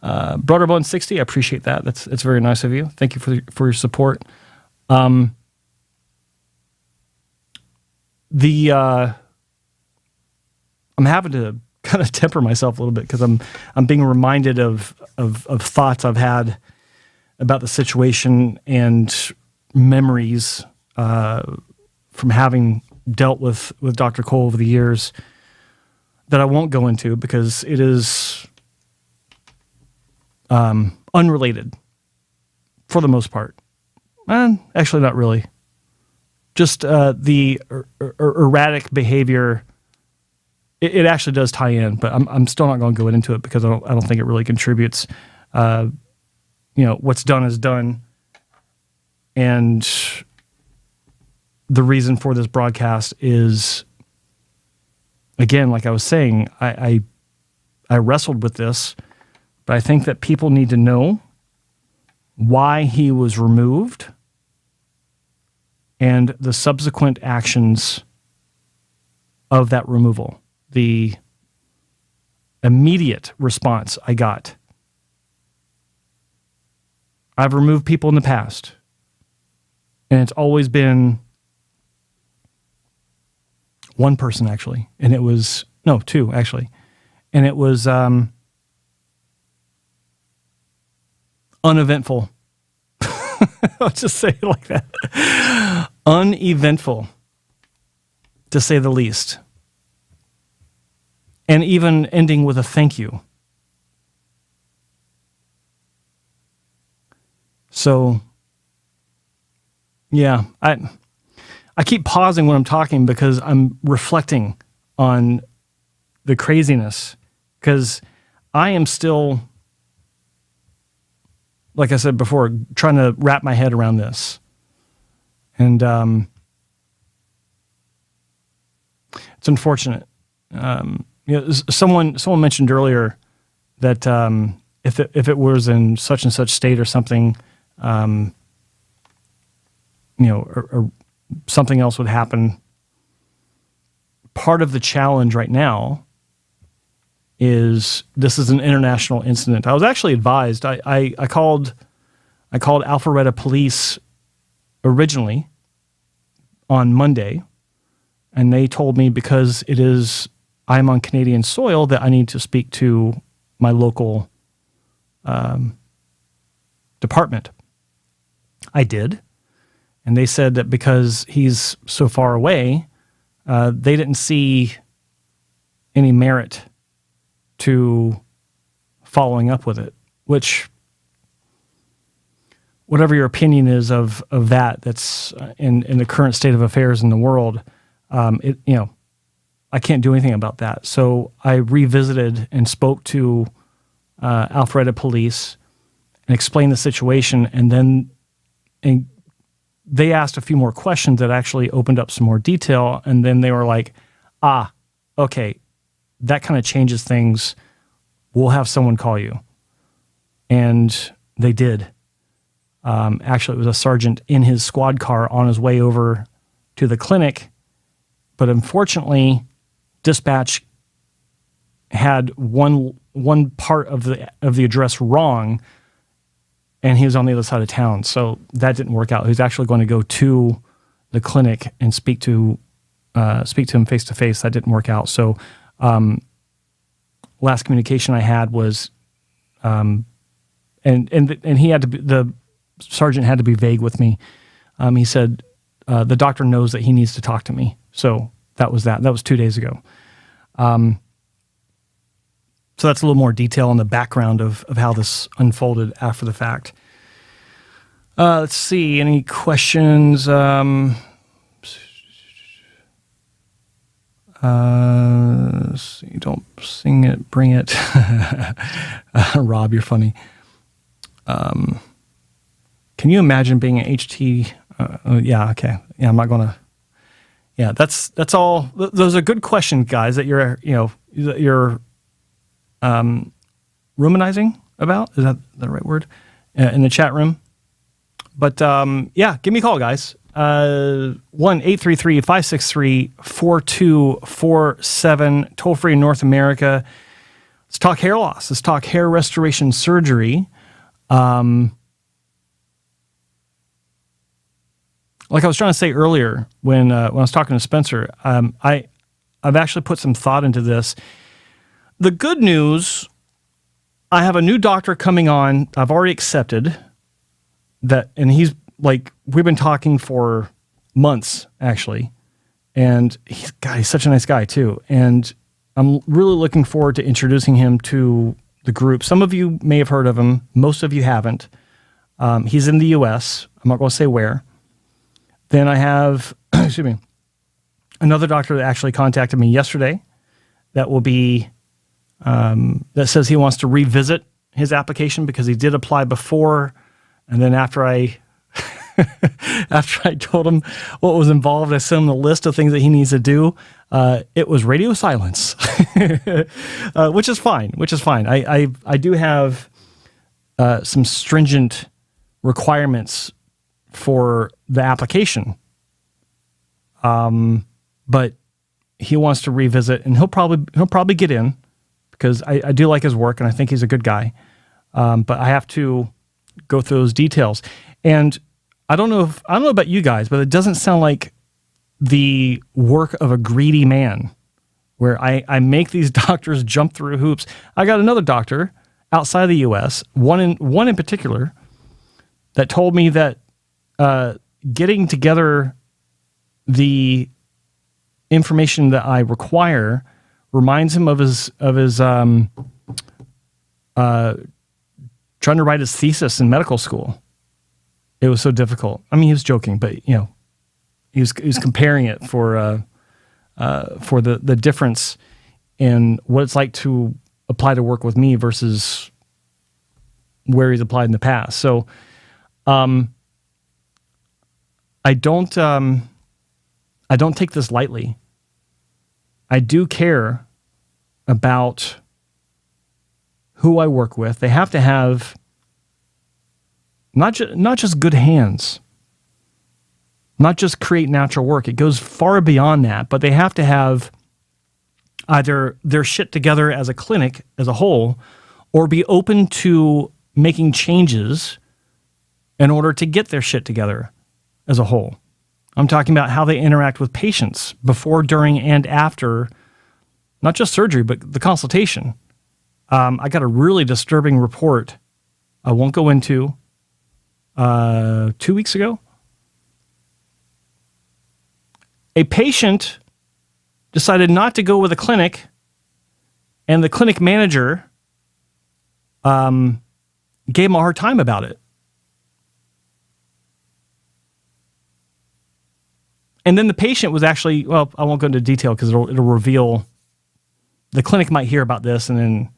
Broderbone 60, I appreciate that. It's very nice of you. Thank you for your support. I'm having to kind of temper myself a little bit because I'm being reminded of thoughts I've had about the situation and memories from having dealt with Dr. Cole over the years that I won't go into because it is unrelated for the most part. And actually not really. Just the erratic behavior. It actually does tie in, but I'm still not going to go into it because I don't think it really contributes. What's done is done, and the reason for this broadcast is, again, like I was saying, I wrestled with this, but I think that people need to know why he was removed and the subsequent actions of that removal. The immediate response I got. I've removed people in the past, and it's always been one person, actually, and it was, no, two, actually, and it was uneventful. I'll just say it like that. Uneventful, to say the least. And even ending with a thank you. So, yeah, I keep pausing when I'm talking because I'm reflecting on the craziness. Because I am still, like I said before, trying to wrap my head around this. And it's unfortunate. Someone mentioned earlier that if it was in such and such state or something, or something else would happen. Part of the challenge right now is this is an international incident. I was actually advised. I called Alpharetta Police originally on Monday, and they told me because I'm on Canadian soil that I need to speak to my local department. I did. And they said that because he's so far away, they didn't see any merit to following up with it, which, whatever your opinion is of that's in the current state of affairs in the world, I can't do anything about that. So I revisited and spoke to Alpharetta Police and explained the situation, and they asked a few more questions that actually opened up some more detail, and then they were like, okay, that kind of changes things. We'll have someone call you. And they did. Actually, it was a sergeant in his squad car on his way over to the clinic, but unfortunately, dispatch had one part of the address wrong, and he was on the other side of town. So that didn't work out. He was actually going to go to the clinic and speak to him face to face. That didn't work out. So last communication I had was, and he had to be, the sergeant had to be vague with me. He said the doctor knows that he needs to talk to me. So that was that. That was 2 days ago. So that's a little more detail on the background of how this unfolded after the fact. Let's see, any questions? Let's see, don't sing it, bring it. Rob, you're funny. Can you imagine being an HT? Yeah, okay. Yeah, I'm not going to. Yeah, that's all. Those are good questions, guys, that you're ruminizing about. Is that the right word? In the chat room. But yeah, give me a call, guys. 1-833-563-4247, toll free in North America. Let's talk hair loss. Let's talk hair restoration surgery. Like I was trying to say earlier when I was talking to Spencer, I've actually put some thought into this. The good news, I have a new doctor coming on. I've already accepted that, and he's like, we've been talking for months actually, and he's such a nice guy too. And I'm really looking forward to introducing him to the group. Some of you may have heard of him. Most of you haven't. He's in the U.S. I'm not going to say where. Then I have, excuse me, another doctor that actually contacted me yesterday that will be, that says he wants to revisit his application because he did apply before. And then after I told him what was involved, I sent him the list of things that he needs to do. It was radio silence, which is fine, I do have some stringent requirements for the application. But he wants to revisit, and he'll probably get in because I do like his work and I think he's a good guy. But I have to go through those details. And I don't know about you guys, but it doesn't sound like the work of a greedy man where I make these doctors jump through hoops. I got another doctor outside of the US, one in particular, that told me that getting together the information that I require reminds him of his trying to write his thesis in medical school. It was so difficult. I mean, he was joking, but he was comparing it for the difference in what it's like to apply to work with me versus where he's applied in the past. So, I don't take this lightly. I do care about who I work with. They have to have not just good hands, not just create natural work. It goes far beyond that, but they have to have either their shit together as a clinic as a whole, or be open to making changes in order to get their shit together as a whole. I'm talking about how they interact with patients before, during, and after, not just surgery, but the consultation. I got a really disturbing report I won't go into 2 weeks ago. A patient decided not to go with a clinic, and the clinic manager gave him a hard time about it. And then the patient was actually, well, I won't go into detail because it'll reveal, the clinic might hear about this and then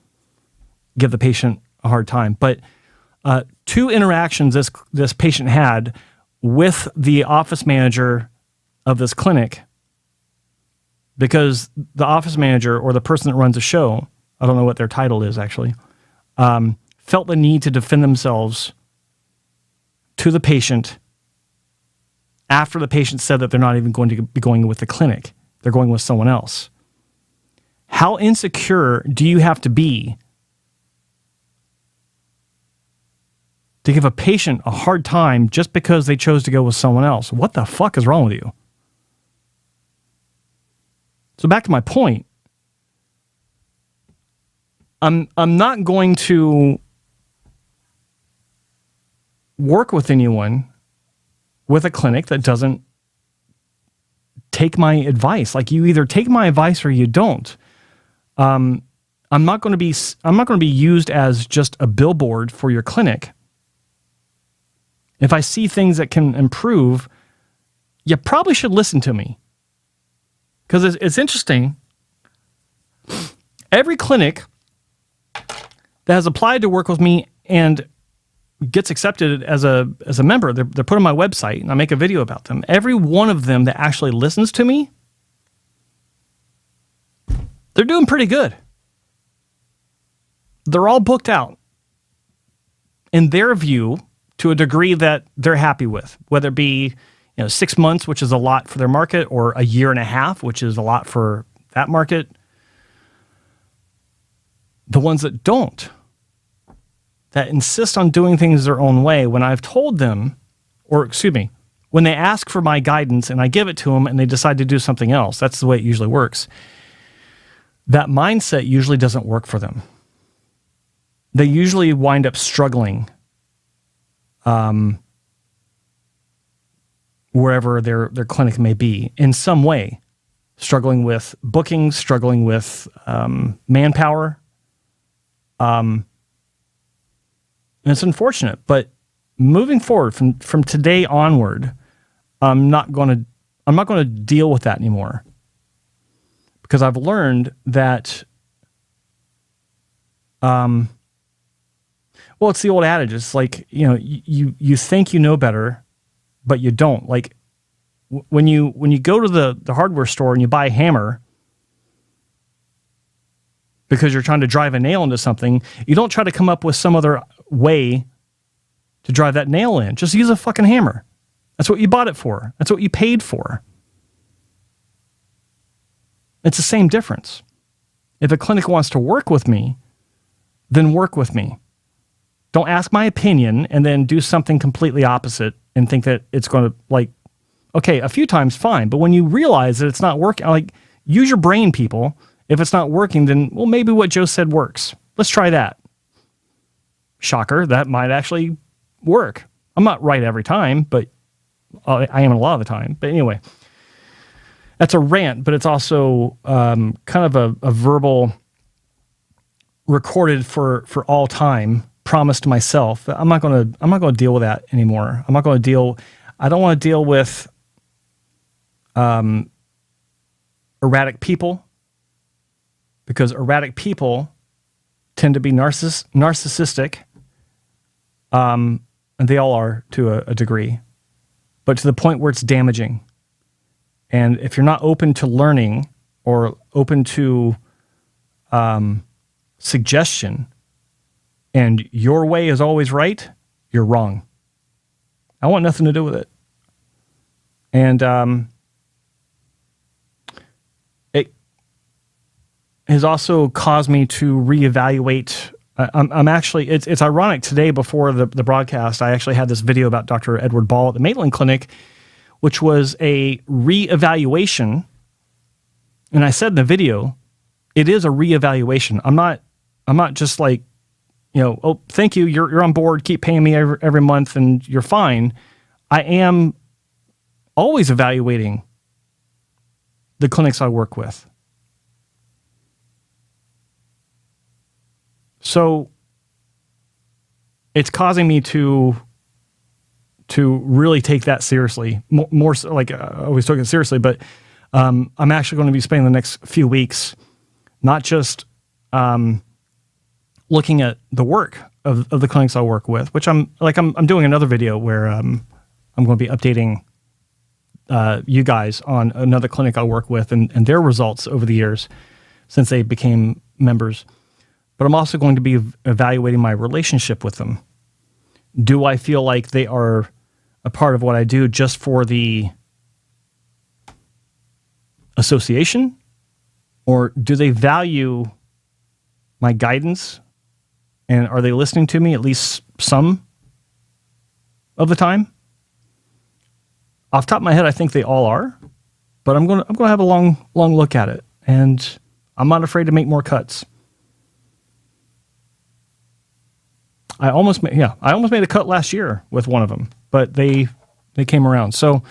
give the patient a hard time. But 2 interactions this patient had with the office manager of this clinic, because the office manager or the person that runs the show, I don't know what their title is actually, felt the need to defend themselves to the patient after the patient said that they're not even going to be going with the clinic. They're going with someone else. How insecure do you have to be to give a patient a hard time just because they chose to go with someone else? What the fuck is wrong with you? So back to my point. I'm not going to work with anyone with a clinic that doesn't take my advice. Like, you either take my advice or you don't. I'm not going to be used as just a billboard for your clinic. If I see things that can improve, you probably should listen to me. Because it's interesting. Every clinic that has applied to work with me and gets accepted as a member, they're put on my website and I make a video about them. Every one of them that actually listens to me, they're doing pretty good. They're all booked out in their view to a degree that they're happy with, whether it be, 6 months, which is a lot for their market, or a year and a half, which is a lot for that market. The ones that don't, that insist on doing things their own way, when I've told them, when they ask for my guidance and I give it to them and they decide to do something else, that's the way it usually works. That mindset usually doesn't work for them. They usually wind up struggling wherever their clinic may be in some way, struggling with bookings, struggling with manpower. And it's unfortunate, but moving forward from today onward, I'm not going to deal with that anymore, because I've learned that, well, it's the old adage. It's like, you think you know better, but you don't. Like when you go to the hardware store and you buy a hammer because you're trying to drive a nail into something, you don't try to come up with some other way to drive that nail in. Just use a fucking hammer. That's what you bought it for. That's what you paid for. It's the same difference. If a clinic wants to work with me, then work with me. Don't ask my opinion and then do something completely opposite and think that it's going to, okay, a few times, fine. But when you realize that it's not working, use your brain, people. If it's not working, then, well, maybe what Joe said works. Let's try that. Shocker, that might actually work. I'm not right every time, but I am a lot of the time. But anyway, that's a rant, but it's also kind of a verbal, recorded for all time promise to myself. I'm not going to deal with that anymore. I don't want to deal with erratic people, because erratic people tend to be narcissistic. And they all are to a degree, but to the point where it's damaging. And if you're not open to learning or open to suggestion, and your way is always right, you're wrong. I want nothing to do with it. And it has also caused me to reevaluate. I'm actually, it's ironic, today before the broadcast, I actually had this video about Dr. Edward Ball at the Maitland Clinic, which was a reevaluation. And I said in the video, it is a reevaluation. I'm not just like, oh, thank you, you're on board, keep paying me every month and you're fine. I am always evaluating the clinics I work with. So it's causing me to really take that seriously. More so, I always took it seriously, but I'm actually going to be spending the next few weeks not just looking at the work of the clinics I work with, which I'm doing another video where I'm going to be updating you guys on another clinic I work with and their results over the years since they became members. But I'm also going to be evaluating my relationship with them. Do I feel like they are a part of what I do just for the association? Or do they value my guidance? And are they listening to me at least some of the time? Off the top of my head, I think they all are. But I'm going to have a long look at it. And I'm not afraid to make more cuts. I almost made a cut last year with one of them, but they came around. So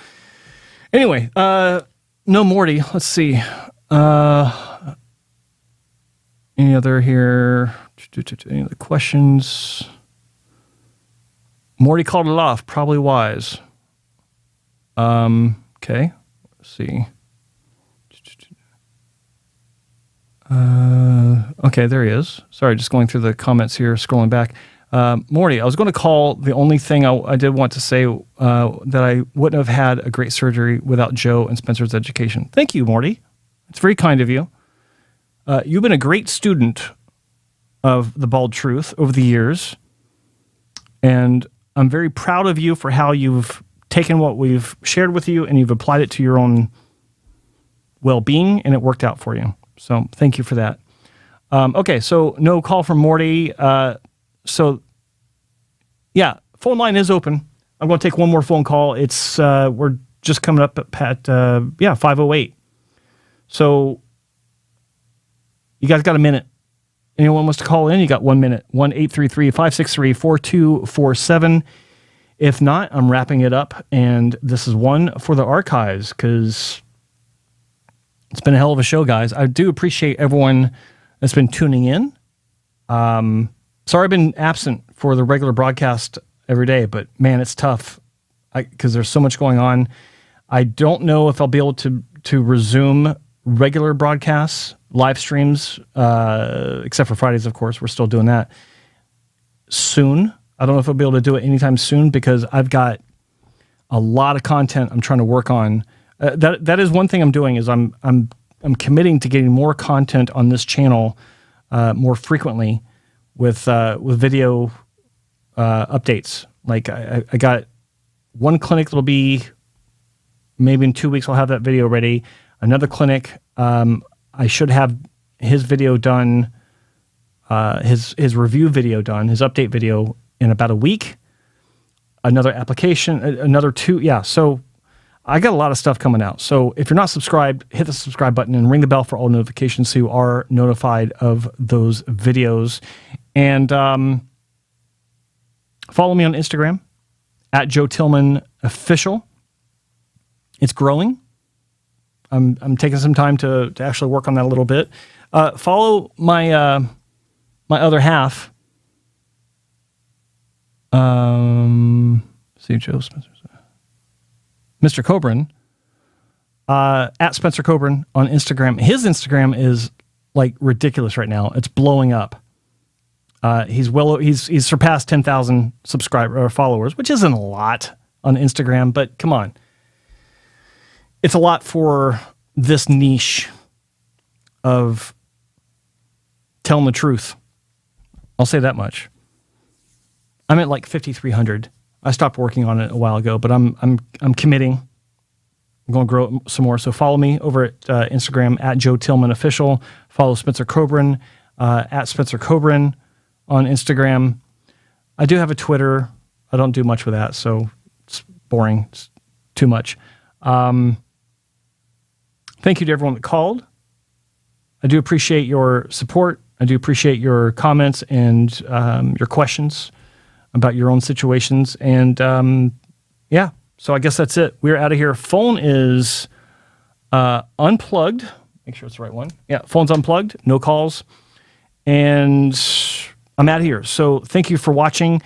anyway, no Morty. Let's see. Any other here? Any other questions? Morty called it off. Probably wise. Okay. Let's see. Okay, there he is. Sorry, just going through the comments here, scrolling back. Morty, I was going to call the only thing I did want to say that I wouldn't have had a great surgery without Joe and Spencer's education. Thank you, Morty. It's very kind of you. You've been a great student of the Bald Truth over the years, and I'm very proud of you for how you've taken what we've shared with you and you've applied it to your own well-being, and it worked out for you. So thank you for that. Okay, so no call from Morty. So yeah, phone line is open. I'm going to take one more phone call. It's we're just coming up at 5:08. So you guys got a minute. Anyone wants to call in? You got 1 minute. 1-833-563-4247. If not, I'm wrapping it up, and this is one for the archives because it's been a hell of a show, guys. I do appreciate everyone that's been tuning in. Sorry I've been absent for the regular broadcast every day, but man, it's tough because there's so much going on. I don't know if I'll be able to resume regular broadcasts, live streams, except for Fridays, of course. We're still doing that soon. I don't know if I'll be able to do it anytime soon because I've got a lot of content I'm trying to work on. That is one thing I'm doing is I'm committing to getting more content on this channel more frequently with video updates. Like I got one clinic that'll be maybe in 2 weeks. I'll have that video ready. Another clinic, I should have his video done, his review video done, his update video in about a week. Another application, another 2. Yeah, so I got a lot of stuff coming out. So if you're not subscribed, hit the subscribe button and ring the bell for all notifications so you are notified of those videos. And follow me on Instagram at Joe Tillman Official. It's growing. I'm taking some time to actually work on that a little bit. Follow my my other half. See Joe Spencer, Mr. Coburn, at Spencer Coburn on Instagram. His Instagram is like ridiculous right now. It's blowing up. He's surpassed 10,000 subscribers or followers, which isn't a lot on Instagram, but come on. It's a lot for this niche of telling the truth. I'll say that much. I'm at like 5,300. I stopped working on it a while ago, but I'm committing. I'm going to grow it some more. So follow me over at Instagram at Joe Tillman Official. Follow Spencer Coburn at Spencer Coburn on Instagram. I do have a Twitter. I don't do much with that, so it's boring. It's too much. Thank you to everyone that called. I do appreciate your support. I do appreciate your comments and your questions about your own situations. And yeah, so I guess that's it. We're out of here. Phone is unplugged. Make sure it's the right one. Yeah, phone's unplugged. No calls. And I'm out of here. So thank you for watching.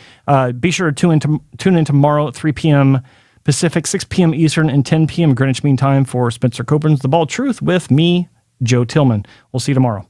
Be sure to tune in tomorrow at 3 p.m. Pacific, 6 p.m. Eastern, and 10 p.m. Greenwich Mean Time for Spencer Coburn's The Bald Truth with me, Joe Tillman. We'll see you tomorrow.